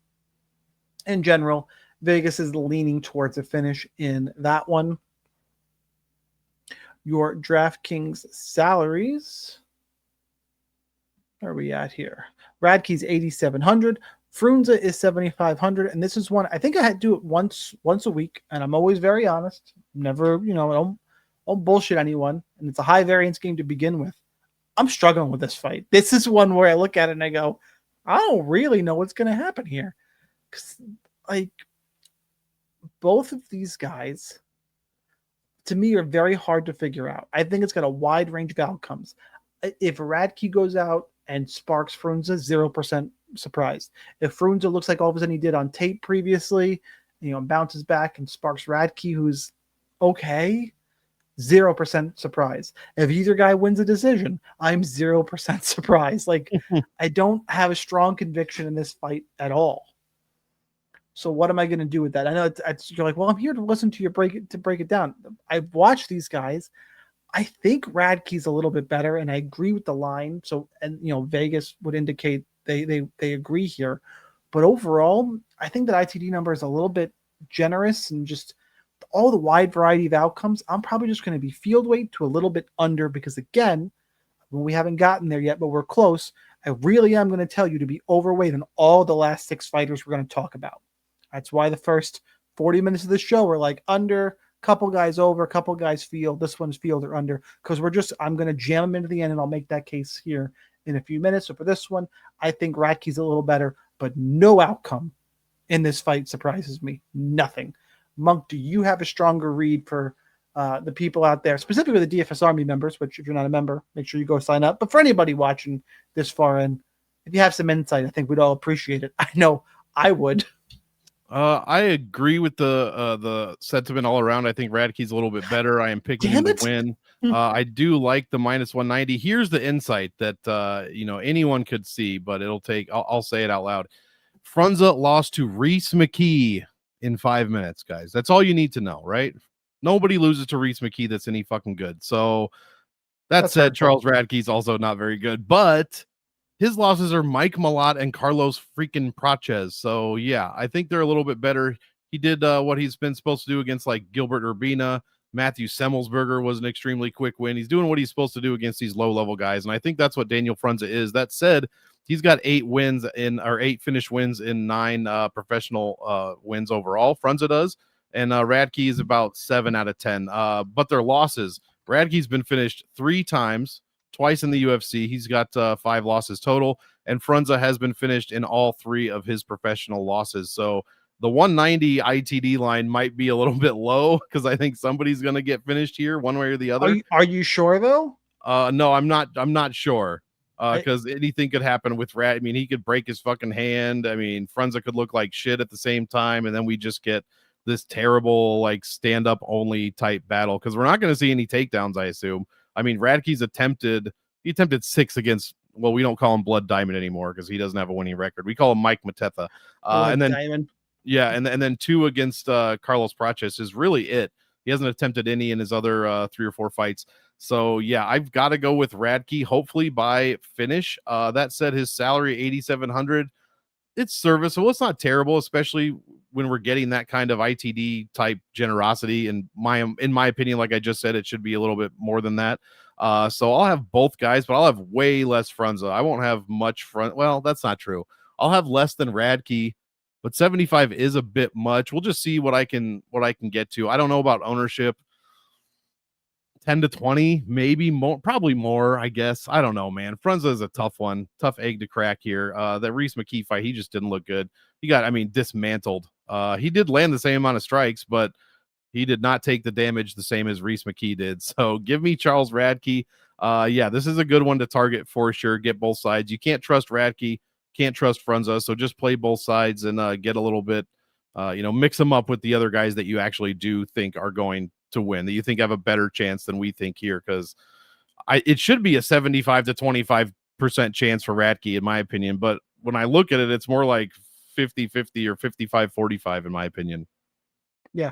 in general, Vegas is leaning towards a finish in that one. Your DraftKings salaries. Where are we at here? Radke's 8,700. Frunze is 7,500. And this is one, I think I had to do it once a week. And I'm always very honest. Never, don't bullshit anyone. And it's a high variance game to begin with. I'm struggling with this fight. This is one where I look at it and I go, I don't really know what's going to happen here. 'Cause, like, both of these guys, to me, are very hard to figure out. I think it's got a wide range of outcomes. If Radke goes out and sparks Frunze, 0% surprised. If Frunze looks like all of a sudden he did on tape previously, bounces back and sparks Radke, who's okay, 0% surprise. If either guy wins a decision, I'm 0% surprised. Like, I don't have a strong conviction in this fight at all. So what am I going to do with that? I know you're like, well, I'm here to listen to your break it down. I've watched these guys. I think Radke's a little bit better, and I agree with the line. So, and Vegas would indicate they agree here. But overall, I think that ITD number is a little bit generous, and just all the wide variety of outcomes. I'm probably just going to be field weight to a little bit under, because again, we haven't gotten there yet, but we're close. I really am going to tell you to be overweight on all the last 6 fighters we're going to talk about. That's why the first 40 minutes of the show are like under, couple guys over, couple guys field. This one's field or under, because I'm going to jam them into the end, and I'll make that case here in a few minutes. So for this one, I think Radke's a little better, but no outcome in this fight surprises me. Nothing. Monk, do you have a stronger read for the people out there, specifically the DFS Army members, which if you're not a member, make sure you go sign up. But for anybody watching this far in, if you have some insight, I think we'd all appreciate it. I know I would. I agree with the sentiment all around. I think Radke's a little bit better. I am picking him to win. I do like the -190. Here's the insight that anyone could see, but I'll say it out loud. Frunze lost to Reese McKee in 5 minutes, guys. That's all you need to know, right? Nobody loses to Reese McKee that's any fucking good. So that's said, Charles Radke's also not very good, but his losses are Mike Malott and Carlos freaking Praches. So yeah, I think they're a little bit better. He did what he's been supposed to do against like Gilbert Urbina. Matthew Semmelsberger was an extremely quick win. He's doing what he's supposed to do against these low-level guys, and I think that's what Daniel Frunze is. That said, he's got 8 finished wins in 9 professional wins overall. Frunze does, and Radke is about 7 out of 10. But their losses, Radke's been finished 3 times, twice in the UFC. He's got 5 losses total, and Frunze has been finished in all 3 of his professional losses. So the 190 ITD line might be a little bit low, because I think somebody's going to get finished here one way or the other. Are you sure though? No, I'm not sure, because anything could happen with Rad. I mean, he could break his fucking hand. I mean, Frunze could look like shit at the same time, and then we just get this terrible like stand-up only type battle, because we're not going to see any takedowns, I assume. I mean, Radke's attempted 6 against, well, we don't call him Blood Diamond anymore because he doesn't have a winning record. We call him Mike Matetha. And then Diamond. Yeah, and then 2 against Carlos Praches is really it. He hasn't attempted any in his other 3 or 4 fights. So yeah, I've got to go with Radke, hopefully by finish. That said, his salary $8,700. It's serviceable. It's not terrible, especially when we're getting that kind of ITD type generosity. And in my opinion, like I just said, it should be a little bit more than that. So I'll have both guys, but I'll have way less Frunze. I won't have much Well, that's not true. I'll have less than Radke, but 75 is a bit much. We'll just see what I can get to. I don't know about ownership. 10 to 20, maybe more, probably more, I guess. I don't know, man. Frunze is a tough one, tough egg to crack here. That Reese McKee fight, he just didn't look good. He got, dismantled. He did land the same amount of strikes, but he did not take the damage the same as Reese McKee did. So give me Charles Radke. Yeah, this is a good one to target for sure. Get both sides. You can't trust Radke, can't trust Frunze, so just play both sides and get a little bit, mix them up with the other guys that you actually do think are going to win, that you think have a better chance than we think here, because it should be a 75 to 25% chance for Radke, in my opinion. But when I look at it, it's more like 50-50 or 55-45, in my opinion. Yeah.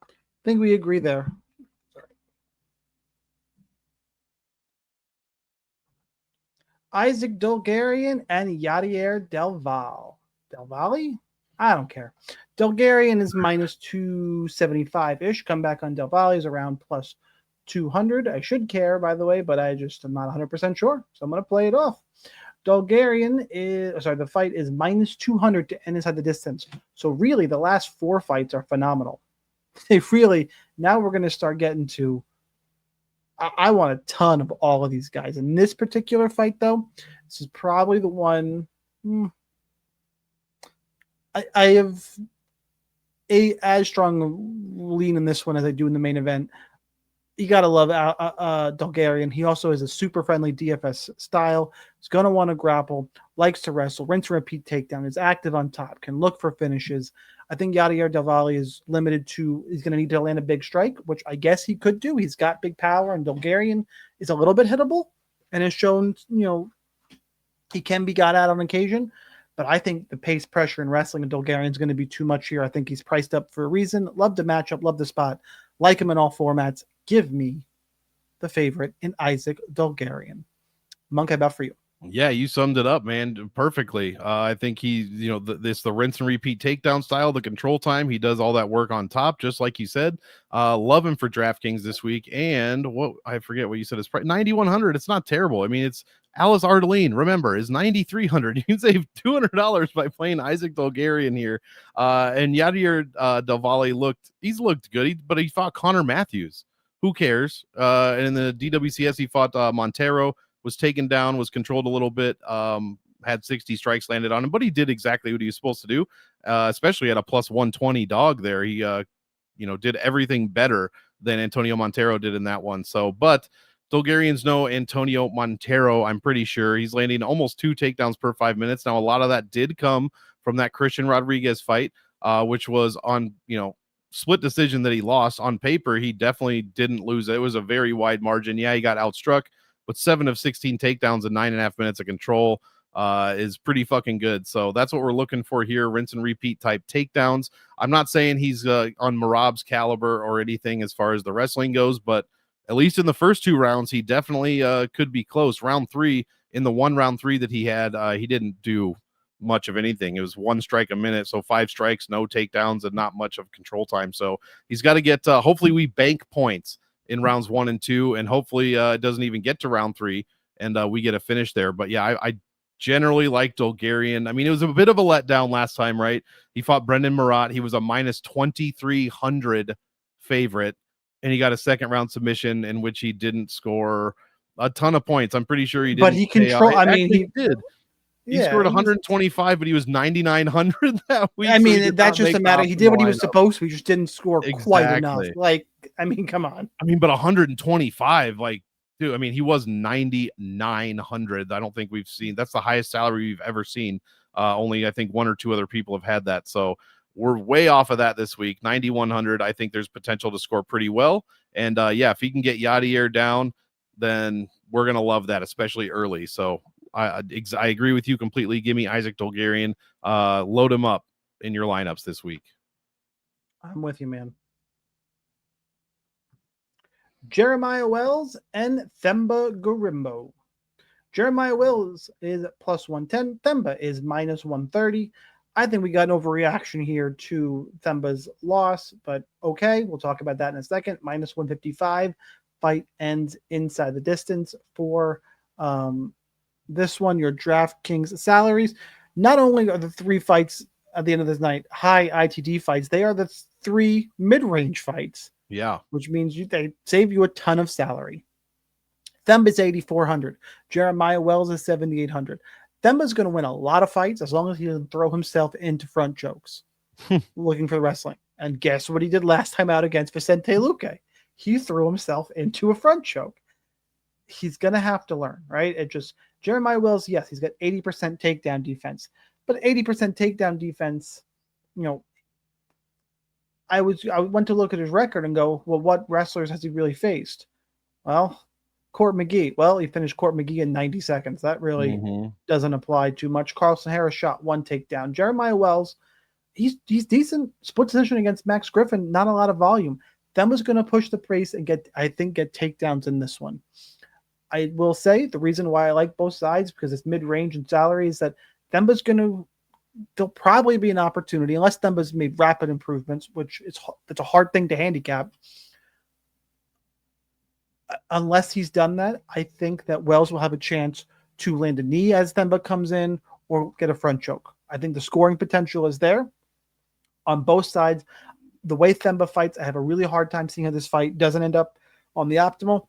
I think we agree there. Sorry. Isaac Dulgarian and Yadier Del Valle. Del Valle? I don't care. Dulgarian is minus 275-ish. Comeback on Del Valle is around plus 200. I should care, by the way, but I just am not 100% sure. So I'm going to play it off. Dulgarian the fight is minus 200 to end inside the distance. So really, the last 4 fights are phenomenal. They really, now we're going to start getting to, I want a ton of all of these guys. In this particular fight, though, this is probably the one, I have as strong lean in this one as I do in the main event. You got to love Bulgarian. He also is a super friendly DFS style. He's going to want to grapple, likes to wrestle, rinse and repeat takedown, is active on top, can look for finishes. I think Yadier Davali is limited to, he's going to need to land a big strike, which I guess he could do. He's got big power, and Bulgarian is a little bit hittable and has shown, he can be got out on occasion. But I think the pace, pressure, and wrestling of Bulgarian is going to be too much here. I think he's priced up for a reason. Love the matchup, love the spot, like him in all formats. Give me the favorite in Isaac Bulgarian. Monk, how about for you? Yeah, you summed it up, man, perfectly. I think he, the rinse and repeat takedown style, the control time, he does all that work on top, just like you said. Love him for DraftKings this week. And I forget what you said, his price, 9,100. It's not terrible. I mean, it's Alice Ardeline, remember, is 9,300. You can save $200 by playing Isaac Bulgarian here. And Yadier Davali he's looked good, but he fought Connor Matthews. Who cares? And in the DWCS, he fought Montero, was taken down, was controlled a little bit, had 60 strikes landed on him, but he did exactly what he was supposed to do, especially at a plus 120 dog there. He, did everything better than Antonio Montero did in that one. So, but Bulgarians know Antonio Montero, I'm pretty sure. He's landing almost 2 takedowns per 5 minutes. Now, a lot of that did come from that Christian Rodriguez fight, which was on, split decision that he lost. On paper, he definitely didn't lose it. It was a very wide margin. Yeah, he got outstruck, but 7 of 16 takedowns in 9.5 minutes of control is pretty fucking good. So that's what we're looking for here. Rinse and repeat type takedowns. I'm not saying he's on Merab's caliber or anything as far as the wrestling goes, but at least in the first 2 rounds, he definitely could be close. Round 3, in the round 3 that he had, he didn't do much of anything. It was 1 strike a minute. So 5 strikes, no takedowns, and not much of control time. So he's got to get, hopefully we bank points in rounds 1 and 2, and hopefully it doesn't even get to round 3 and we get a finish there. But yeah, I generally like Bulgarian. I mean, it was a bit of a letdown last time, right? He fought Brendan Murat. He was a minus 2,300 favorite, and he got a second round submission in which he didn't score a ton of points. I'm pretty sure he didn't. But he controlled. I mean, he did. He scored 125, but he was 9,900 that week. I mean, that's just a matter. He did what he was supposed to. He just didn't score quite enough. Like, I mean, come on. I mean, but 125, like, dude, I mean, he was 9,900. I don't think we've seen. That's the highest salary we've ever seen. Only I think 1 or 2 other people have had that. So we're way off of that this week. 9,100. I think there's potential to score pretty well. And yeah, if he can get Yadier down, then we're gonna love that, especially early. So I agree with you completely. Give me Isaac Bulgarian. Load him up in your lineups this week. I'm with you, man. Jeremiah Wells and Themba Gorimbo. Jeremiah Wells is plus 110. Themba is minus 130. I think we got an overreaction here to Themba's loss, but okay, we'll talk about that in a second. Minus 155. Fight ends inside the distance for this one, your DraftKings salaries. Not only are the 3 fights at the end of this night high ITD fights, they are the 3 mid-range fights. Yeah. Which means they save you a ton of salary. Themba is 8,400. Jeremiah Wells is 7,800. Themba's going to win a lot of fights as long as he doesn't throw himself into front chokes looking for the wrestling. And guess what he did last time out against Vicente Luque? He threw himself into a front choke. He's going to have to learn, right? Jeremiah Wells, yes, he's got 80% takedown defense, but 80% takedown defense, I went to look at his record and go, well, what wrestlers has he really faced? Well, Court McGee. Well, he finished Court McGee in 90 seconds. That really doesn't apply too much. Carlson Harris shot 1 takedown. Jeremiah Wells, he's decent. Split position against Max Griffin, not a lot of volume. Themba's going to push the pace and get takedowns in this one. I will say the reason why I like both sides, because it's mid-range and salary, is that Themba's there'll probably be an opportunity, unless Themba's made rapid improvements, which it's a hard thing to handicap. Unless he's done that, I think that Wells will have a chance to land a knee as Themba comes in or get a front choke. I think the scoring potential is there on both sides. The way Themba fights, I have a really hard time seeing how this fight doesn't end up on the optimal.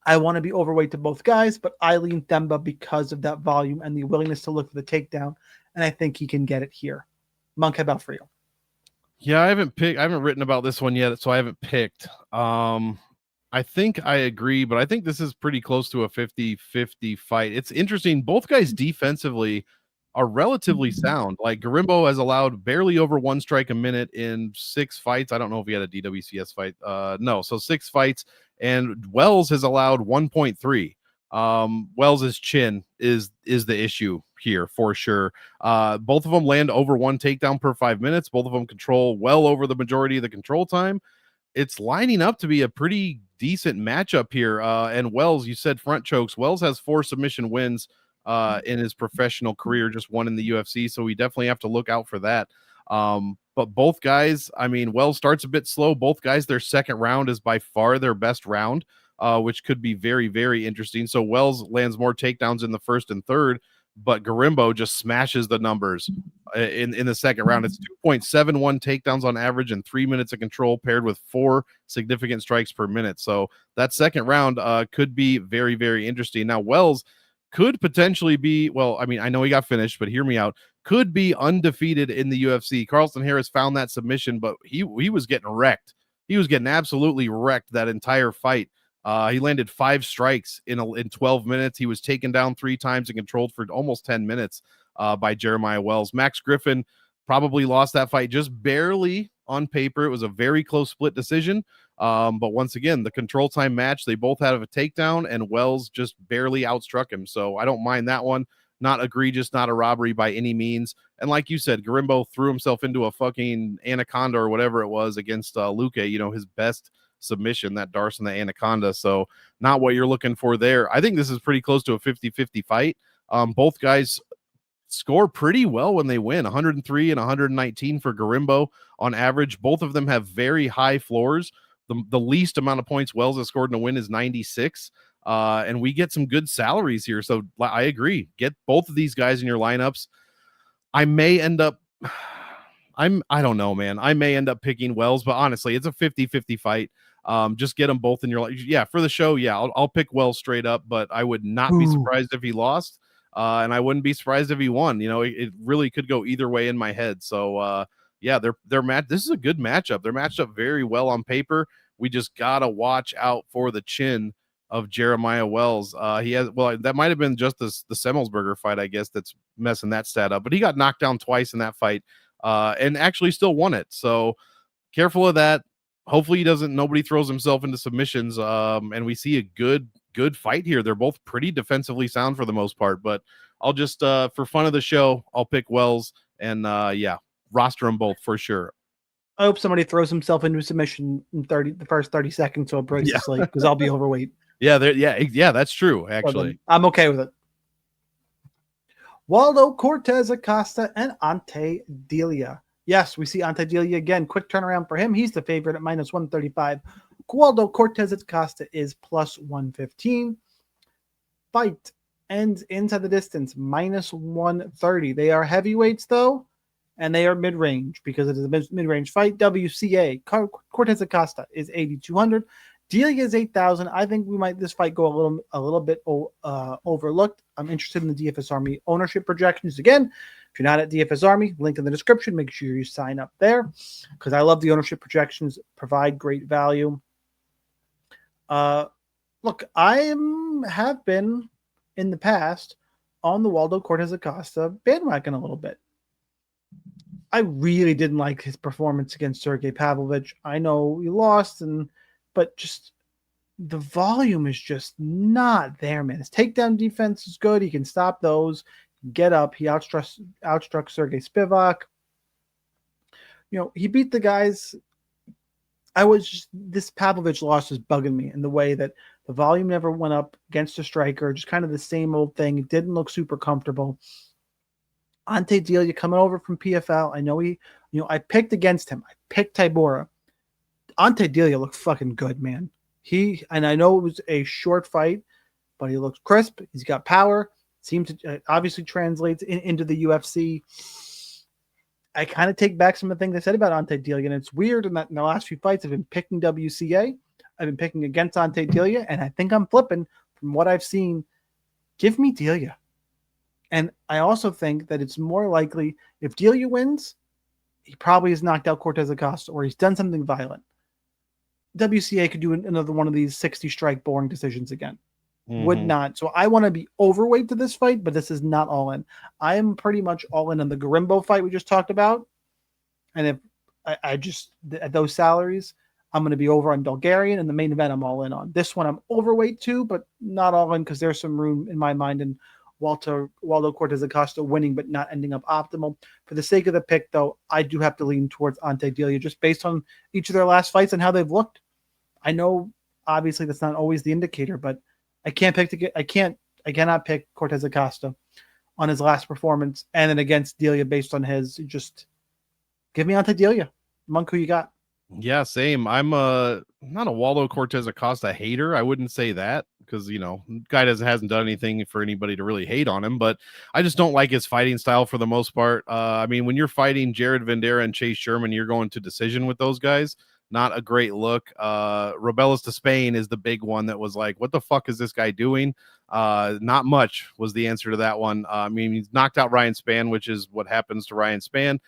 I want to be overweight to both guys, but I lean Themba because of that volume and the willingness to look for the takedown, and I think he can get it here. Monk, how about for you? Yeah, I haven't written about this one yet, so I haven't picked. I think I agree, but I think this is pretty close to a 50-50 fight. It's interesting. Both guys defensively are relatively sound. Like Garimbo has allowed barely over 1 strike a minute in 6 fights. I don't know if he had a DWCS fight. No, so 6 fights. And Wells has allowed 1.3. Wells's chin is the issue here for sure. Both of them land over 1 takedown per 5 minutes. Both of them control well over the majority of the control time. It's lining up to be a pretty decent matchup here. And Wells, you said front chokes. Wells has 4 submission wins in his professional career, just 1 in the UFC. So we definitely have to look out for that. But both guys, I mean, Wells starts a bit slow. Both guys, their second round is by far their best round, which could be very, very interesting. So Wells lands more takedowns in the first and third, but Garimbo just smashes the numbers in the second round. It's 2.71 takedowns on average and 3 minutes of control paired with 4 significant strikes per minute. So that second round could be very, very interesting. Now, Wells could potentially be, well, I mean, I know he got finished, but hear me out, could be undefeated in the UFC. Carlston Harris found that submission, but he was getting wrecked. He was getting absolutely wrecked that entire fight. He landed 5 strikes in 12 minutes. He was taken down 3 times and controlled for almost 10 minutes by Jeremiah Wells. Max Griffin probably lost that fight just barely on paper. It was a very close split decision. But once again, the control time match, they both had a takedown and Wells just barely outstruck him. So I don't mind that one. Not egregious, not a robbery by any means. And like you said, Garimbo threw himself into a fucking anaconda or whatever it was against Luque, you know, his best submission, that Darson, the anaconda. So not what you're looking for there. I think this is pretty close to a 50-50 fight. Both guys score pretty well when they win, 103 and 119 for Garimbo on average. Both of them have very high floors. The least amount of points Wells has scored in a win is 96. And we get some good salaries here. So I agree. Get both of these guys in your lineups. I may end up, I don't know, man. I may end up picking Wells, but honestly, it's a 50-50 fight. Just get them both in your life. Yeah, for the show, yeah, I'll pick Wells straight up, but I would not be surprised if he lost. And I wouldn't be surprised if he won. You know, it really could go either way in my head. So yeah, they're this is a good matchup. They're matched up very well on paper. We just gotta watch out for the chin of Jeremiah Wells. He has, well, that might have been just the Semmelsberger fight, I guess, that's messing that stat up. But he got knocked down twice in that fight, and actually still won it. So careful of that. Hopefully nobody throws himself into submissions. And we see a good fight here. They're both pretty defensively sound for the most part, but I'll just, for fun of the show, I'll pick Wells and yeah, roster them both for sure. I hope somebody throws himself into a submission in the first 30 seconds so it breaks the slate because I'll be overweight. Yeah, that's true, actually. I'm okay with it. Waldo Cortez Acosta and Ante Delia. Yes, we see Ante Delia again. Quick turnaround for him. He's the favorite at minus 135. Waldo Cortez Acosta is plus 115. Fight ends inside the distance, minus 130. They are heavyweights, though, and they are mid-range because it is a mid-range fight. WCA, Cortez Acosta is 8,200. Delia is 8,000. I think this fight go a little bit overlooked. I'm interested in the DFS Army ownership projections. Again, if you're not at DFS Army, link in the description. Make sure you sign up there because I love the ownership projections. Provide great value. Look, I have been in the past on the Waldo Cortez Acosta bandwagon a little bit. I really didn't like his performance against Sergey Pavlovich. I know he lost, but just the volume is just not there, man. His takedown defense is good. He can stop those, get up. He outstruck Sergey Spivak. You know, he beat the guys. This Pavlovich loss was bugging me in the way that the volume never went up against a striker, just kind of the same old thing. It didn't look super comfortable. Ante Delia coming over from PFL. I know I picked against him. I picked Tybura. Ante Delia looked fucking good, man. And I know it was a short fight, but he looked crisp. He's got power. Seems to obviously translates into the UFC. I kind of take back some of the things I said about Ante Delia, and it's weird in the last few fights I've been picking WCA. I've been picking against Ante Delia, and I think I'm flipping from what I've seen. Give me Delia. And I also think that it's more likely if Delia wins, he probably has knocked out Cortez Acosta or he's done something violent. WCA could do another one of these 60 strike boring decisions again. Would not. So I want to be overweight to this fight, but this is not all in. I am pretty much all in on the Garimbo fight we just talked about. And if I just, at those salaries, I'm going to be over on Bulgarian, and the main event I'm all in on. This one I'm overweight too, but not all in because there's some room in my mind in Waldo Cortez Acosta winning, but not ending up optimal. For the sake of the pick, though, I do have to lean towards Ante Delia just based on each of their last fights and how they've looked. I know, obviously, that's not always the indicator, but I cannot pick Cortez Acosta on his last performance and then against Delia based on his. Just give me Ante Delia. Monk, who you got? Yeah, same. I'm not a Waldo Cortez Acosta hater. I wouldn't say that because guy hasn't done anything for anybody to really hate on him, but I just don't like his fighting style for the most part. I mean, when you're fighting Jared Vendera and Chase Sherman, you're going to decision with those guys. Not a great look. Rebelis to Spain is the big one that was like, what the fuck is this guy doing? Not much was the answer to that one. I mean, he's knocked out Ryan Spann, which is what happens to Ryan Spann.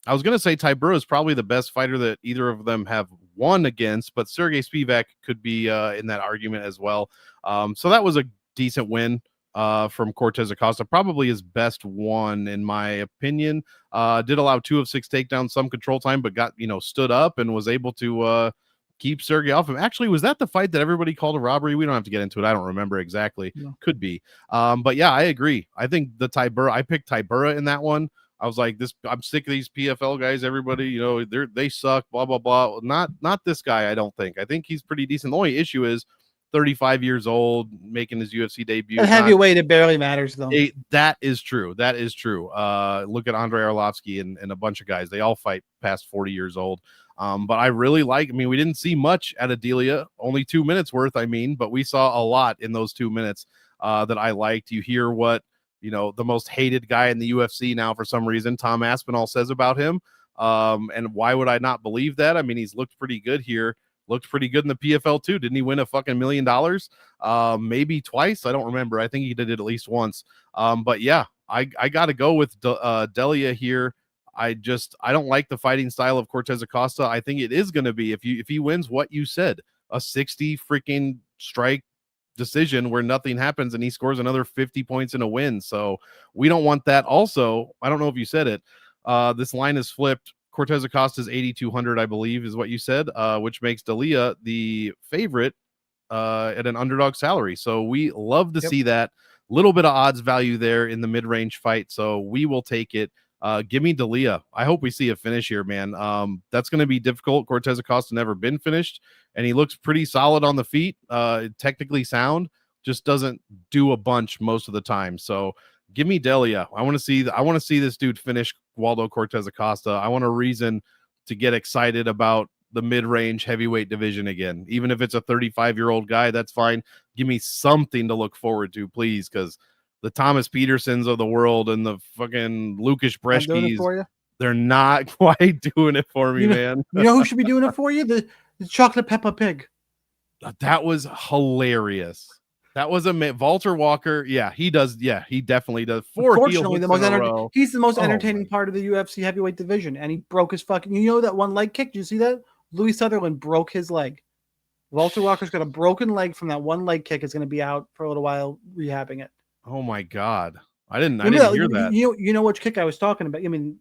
I was going to say Tybura is probably the best fighter that either of them have won against, but Sergey Spivak could be in that argument as well. So that was a decent win from Cortez Acosta, probably his best one in my opinion. Did allow 2 of 6 takedowns, some control time, but got stood up and was able to keep Sergey off him. Actually, was that the fight that everybody called a robbery? We don't have to get into it. I don't remember exactly. No. Could be. But yeah, I agree. I think I picked Tybura in that one. I was like, I'm sick of these PFL guys. Everybody, they suck, blah, blah, blah. Not this guy, I don't think. I think he's pretty decent. The only issue is 35 years old, making his UFC debut. At heavyweight, it barely matters, though. That is true. That is true. Look at Andrei Arlovsky and a bunch of guys. They all fight past 40 years old. But I really we didn't see much at Adelia, only 2 minutes worth, but we saw a lot in those 2 minutes that I liked. You hear what, the most hated guy in the UFC now for some reason, Tom Aspinall, says about him. And why would I not believe that? I mean, he's looked pretty good here. Looked pretty good in the PFL too. Didn't he win a fucking $1 million? Maybe twice. I don't remember. I think he did it at least once. But yeah, I got to go with Delia here. I don't like the fighting style of Cortez Acosta. I think it is going to be, if he wins what you said, a 60 freaking strike decision where nothing happens and he scores another 50 points in a win. So we don't want that. Also, I don't know if you said it. This line is flipped. Cortez Acosta's 8,200, I believe, is what you said, which makes Delia the favorite at an underdog salary. So we love to see that little bit of odds value there in the mid-range fight. So we will take it. Give me Delia. I hope we see a finish here, man. That's going to be difficult. Cortez Acosta never been finished, and he looks pretty solid on the feet. Technically sound, just doesn't do a bunch most of the time. So give me Delia. I want to see this dude finish Waldo Cortez Acosta. I want a reason to get excited about the mid-range heavyweight division again. Even if it's a 35-year-old guy, that's fine. Give me something to look forward to, please, because the Thomas Petersons of the world and the fucking Lucas Breshkis, they're not quite doing it for me, man. You know who should be doing it for you? The chocolate Peppa Pig. That was hilarious. That was Walter Walker. Yeah, he does. Yeah, he definitely does. Fortunately, he's the most entertaining part of the UFC heavyweight division, and he broke his fucking. That one leg kick? Did you see that? Louis Sutherland broke his leg. Walter Walker's got a broken leg from that one leg kick. Is going to be out for a little while rehabbing it. Oh my God. I didn't hear that. You know which kick I was talking about. I mean,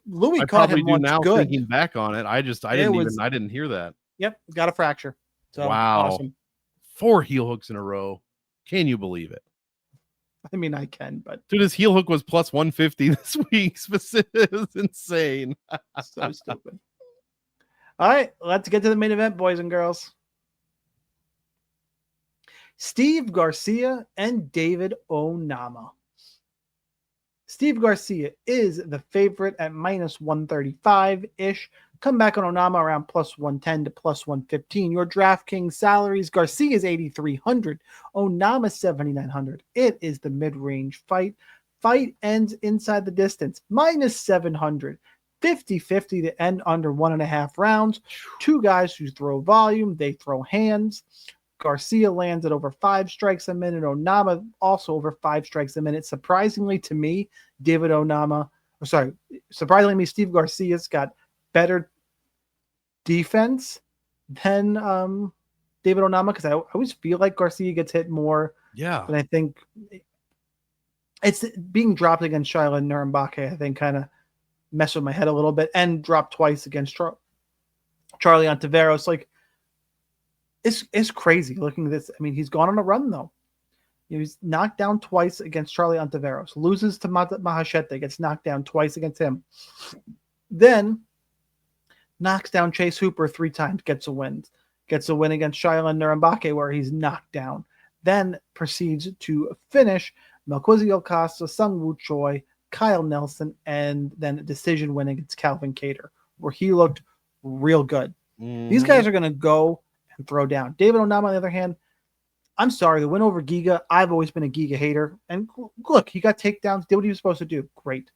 Louis I caught probably him do once now good. Thinking back on it. I didn't hear that. Yep, got a fracture. So wow. Awesome. 4 heel hooks in a row. Can you believe it? I mean, I can, but dude, his heel hook was plus 150 this week. It was insane. So stupid. All right, let's get to the main event, boys and girls. Steve Garcia and David Onama. Steve Garcia is the favorite at minus 135-ish. Come back on Onama around plus 110 to plus 115. Your DraftKings salaries, Garcia is 8,300. Onama 7,900. It is the mid-range fight. Fight ends inside the distance. Minus 700. 50-50 to end under 1.5 rounds. Two guys who throw volume, they throw hands. Garcia lands at over 5 strikes a minute. Onama also over 5 strikes a minute. Surprisingly to me, Steve Garcia's got better defense than David Onama, because I always feel like Garcia gets hit more. Yeah. But I think it's being dropped against Shaila Nurembake, I think, kind of messed with my head a little bit, and dropped twice against Charlie Ontiveros. Like, it's crazy looking at this. I mean, he's gone on a run, though. He's knocked down twice against Charlie Ontiveros, loses to Mahachete, gets knocked down twice against him. Then knocks down Chase Hooper 3 times, gets a win. Gets a win against Shaila Nurembake where he's knocked down. Then proceeds to finish Melquizael Costa, Sung Woo Choi, Kyle Nelson, and then a decision win against Calvin Kattar, where he looked real good. These guys are going to go and throw down. David Onama, on the other hand, I'm sorry, the win over Giga, I've always been a Giga hater. And look, he got takedowns, did what he was supposed to do. Great.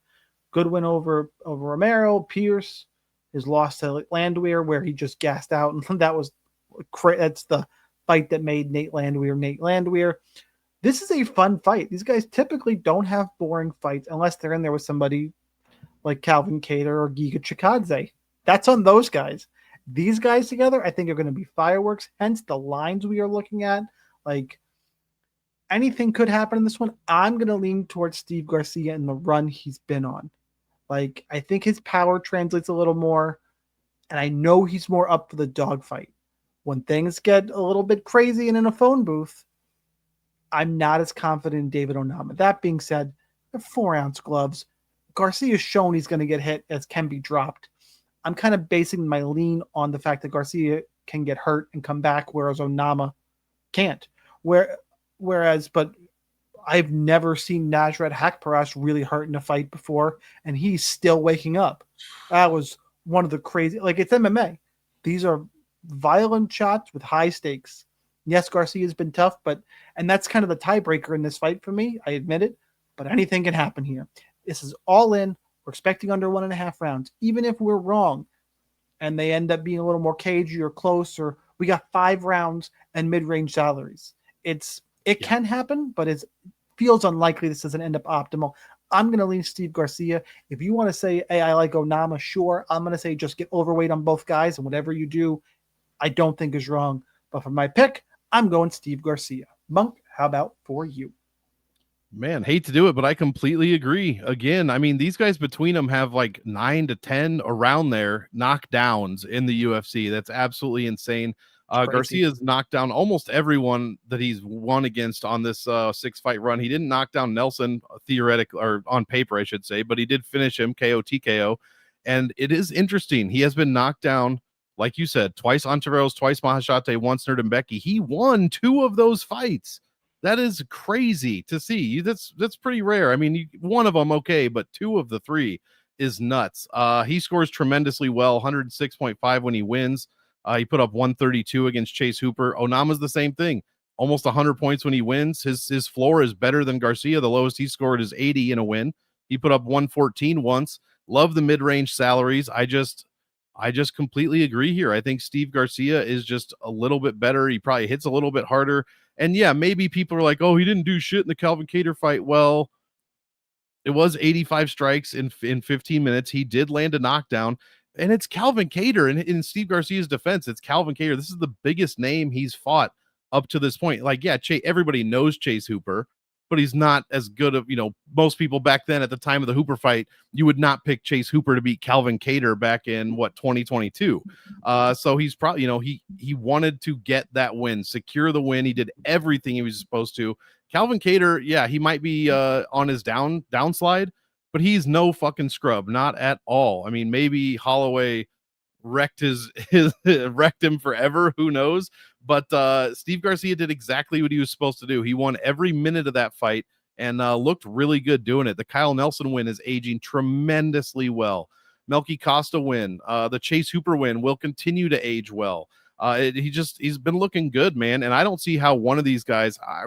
Good win over Romero, Pierce. His loss to Landwehr, where he just gassed out. And that was that's the fight that made Nate Landwehr. This is a fun fight. These guys typically don't have boring fights unless they're in there with somebody like Calvin Kattar or Giga Chikadze. That's on those guys. These guys together, I think, are going to be fireworks. Hence the lines we are looking at. Like, anything could happen in this one. I'm going to lean towards Steve Garcia in the run he's been on. Like, I think his power translates a little more, and I know he's more up for the dogfight. When things get a little bit crazy and in a phone booth, I'm not as confident in David Onama. That being said, they're 4-ounce gloves. Garcia's shown he's going to get hit as can be dropped. I'm kind of basing my lean on the fact that Garcia can get hurt and come back, whereas Onama can't. But I've never seen Nasrat Hakparas really hurt in a fight before, and he's still waking up. That was one of the crazy, like, it's MMA. These are violent shots with high stakes. Yes, Garcia's been tough, and that's kind of the tiebreaker in this fight for me. I admit it, but anything can happen here. This is all in. We're expecting under 1.5 rounds. Even if we're wrong and they end up being a little more cagey or close, or we got 5 rounds and mid-range salaries. It can happen, but it feels unlikely this doesn't end up optimal. I'm going to lean Steve Garcia. If you want to say, hey, I like Onama, sure. I'm going to say just get overweight on both guys, and whatever you do, I don't think is wrong. But for my pick, I'm going Steve Garcia. Monk, how about for you? Man, hate to do it, but I completely agree. Again, I mean, these guys between them have like 9 to 10 around there knockdowns in the UFC. That's absolutely insane. Garcia's knocked down almost everyone that he's won against on this 6-fight run. He didn't knock down Nelson theoretically, or on paper, I should say, but he did finish him KO TKO. And it is interesting. He has been knocked down, like you said, twice Ontiveros, twice Mahachete, once Nerdembeki. He won 2 of those fights. That is crazy to see. That's pretty rare. I mean, one of them, okay, but 2 of the 3 is nuts. He scores tremendously well, 106.5 when he wins. He put up 132 against Chase Hooper. Onama's the same thing, almost 100 points when he wins. His floor is better than Garcia. The lowest he scored is 80 in a win. He put up 114 once. Love the mid-range salaries. I just completely agree here. I think Steve Garcia is just a little bit better. He probably hits a little bit harder. And yeah, maybe people are like, oh, he didn't do shit in the Calvin Kattar fight. Well, it was 85 strikes in 15 minutes. He did land a knockdown. And it's Calvin Kattar. And in Steve Garcia's defense, it's Calvin Kattar. This is the biggest name he's fought up to this point. Like, yeah, everybody knows Chase Hooper, but he's not as good of, most people back then at the time of the Hooper fight, you would not pick Chase Hooper to beat Calvin Kattar back in 2022. So he's probably, he wanted to get that win, secure the win. He did everything he was supposed to. Calvin Kattar, yeah, he might be on his downslide, but he's no fucking scrub, not at all. I mean, maybe Holloway wrecked wrecked him forever, who knows? But Steve Garcia did exactly what he was supposed to do. He won every minute of that fight and looked really good doing it. The Kyle Nelson win is aging tremendously well. Melky Costa win, the Chase Hooper win will continue to age well. He's been looking good, man. And I don't see how one of these guys, I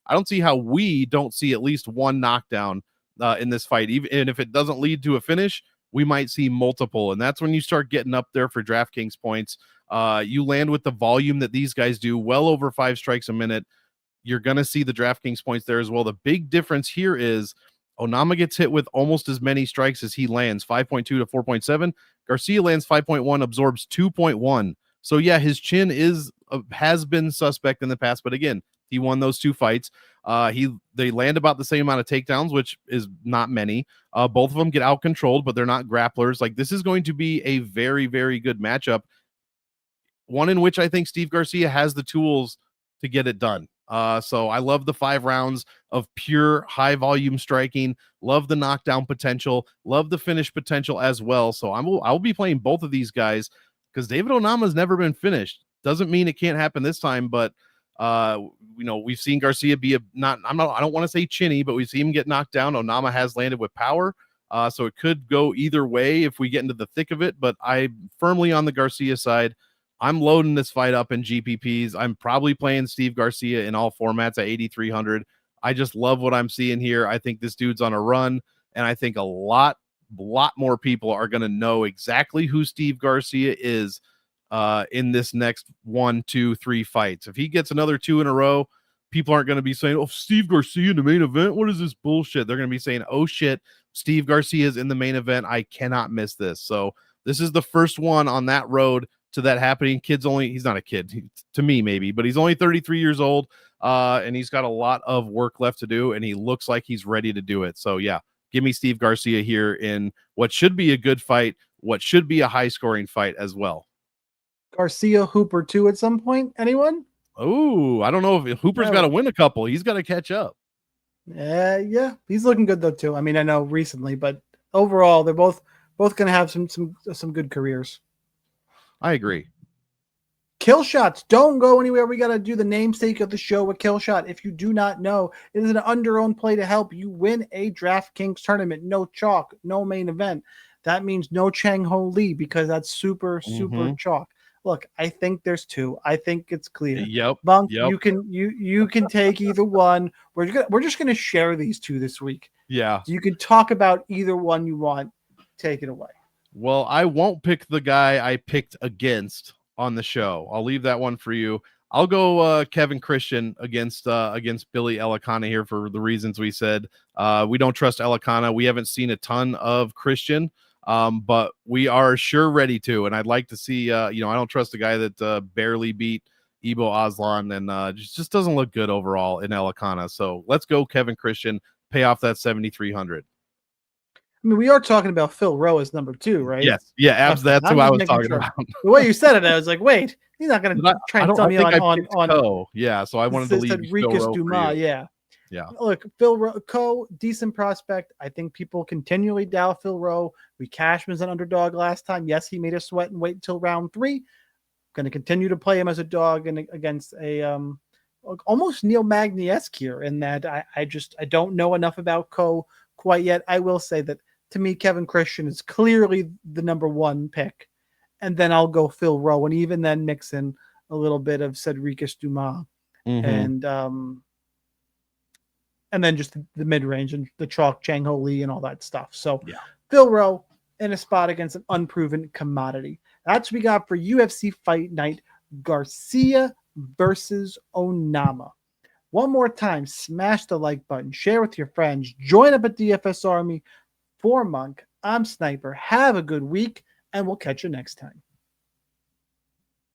don't see how we don't see at least one knockdown in this fight. Even if it doesn't lead to a finish, we might see multiple. And that's when you start getting up there for DraftKings points. You land with the volume that these guys do, well over 5 strikes a minute. You're going to see the DraftKings points there as well. The big difference here is Onama gets hit with almost as many strikes as he lands, 5.2 to 4.7. Garcia lands 5.1, absorbs 2.1. So yeah, his chin has been suspect in the past, but again, he won those 2 fights. They land about the same amount of takedowns, which is not many. Both of them get out controlled, but they're not grapplers. Like, this is going to be a very, very good matchup. One in which I think Steve Garcia has the tools to get it done. So I love the 5 rounds of pure high volume striking. Love the knockdown potential. Love the finish potential as well. So I'll be playing both of these guys because David Onama has never been finished. Doesn't mean it can't happen this time, but we've seen Garcia be I don't want to say chinny, but we've seen him get knocked down. Onama has landed with power. So it could go either way if we get into the thick of it, but I'm firmly on the Garcia side. I'm loading this fight up in GPPs. I'm probably playing Steve Garcia in all formats at 8,300. I just love what I'm seeing here. I think this dude's on a run, and I think a lot more people are going to know exactly who Steve Garcia is in this next 1, 2, 3 fights. If he gets another 2 in a row, people aren't going to be saying, "Oh, Steve Garcia in the main event. What is this bullshit?" They're going to be saying, "Oh shit, Steve Garcia is in the main event. I cannot miss this." So this is the first one on that road to that happening. He's not a kid to me, maybe, but he's only 33 years old. And he's got a lot of work left to do, and he looks like he's ready to do it. So yeah, give me Steve Garcia here in what should be a good fight, what should be a high scoring fight as well. Garcia Hooper 2 at some point. Anyone? Oh, I don't know if Hooper's got to win a couple. He's got to catch up. Yeah, he's looking good though too. I mean, I know recently, but overall, they're both going to have some good careers. I agree. Kill shots. Don't go anywhere. We got to do the namesake of the show with Kill Shot. If you do not know, it is an under-owned play to help you win a DraftKings tournament. No chalk, no main event. That means no Chang Ho Lee because that's super chalk. Look, I think there's 2. I think it's clear. Yep. Bunk, yep. You can take either one. We're just gonna share these 2 this week. Yeah. So you can talk about either one you want. Take it away. Well, I won't pick the guy I picked against on the show. I'll leave that one for you. I'll go Kevin Christian against Billy Elicana here for the reasons we said. We don't trust Elicana. We haven't seen a ton of Christian, but we are sure ready to. And I'd like to see, I don't trust a guy that barely beat Ibo Aslan and just doesn't look good overall in Elicana. So let's go Kevin Christian, pay off that 7,300. I mean, we are talking about Phil Rowe as number 2, right? Yes. Yeah, abs. That's who I was talking about. The way you said it, I was like, wait, he's not going to try and tell me on Co. Yeah, so I wanted to leave Ricus Dumas. Yeah. Look, Phil Rowe, Co, decent prospect. I think people continually doubt Phil Rowe. We cashed him as an underdog last time. Yes, he made us sweat and wait until round 3. Going to continue to play him as a dog and against a almost Neil Magny-esque here in that I don't know enough about Co quite yet. I will say that to me, Kevin Christian is clearly the number 1 pick. And then I'll go Phil Rowe and even then mix in a little bit of Cedricus Dumas and then just the mid-range and the chalk Chang Ho Lee and all that stuff. So Phil Rowe in a spot against an unproven commodity. That's what we got for UFC Fight Night, Garcia versus Onama. One more time, smash the like button, share with your friends, join up at DFS Army. For Monk, I'm Sniper. Have a good week, and we'll catch you next time.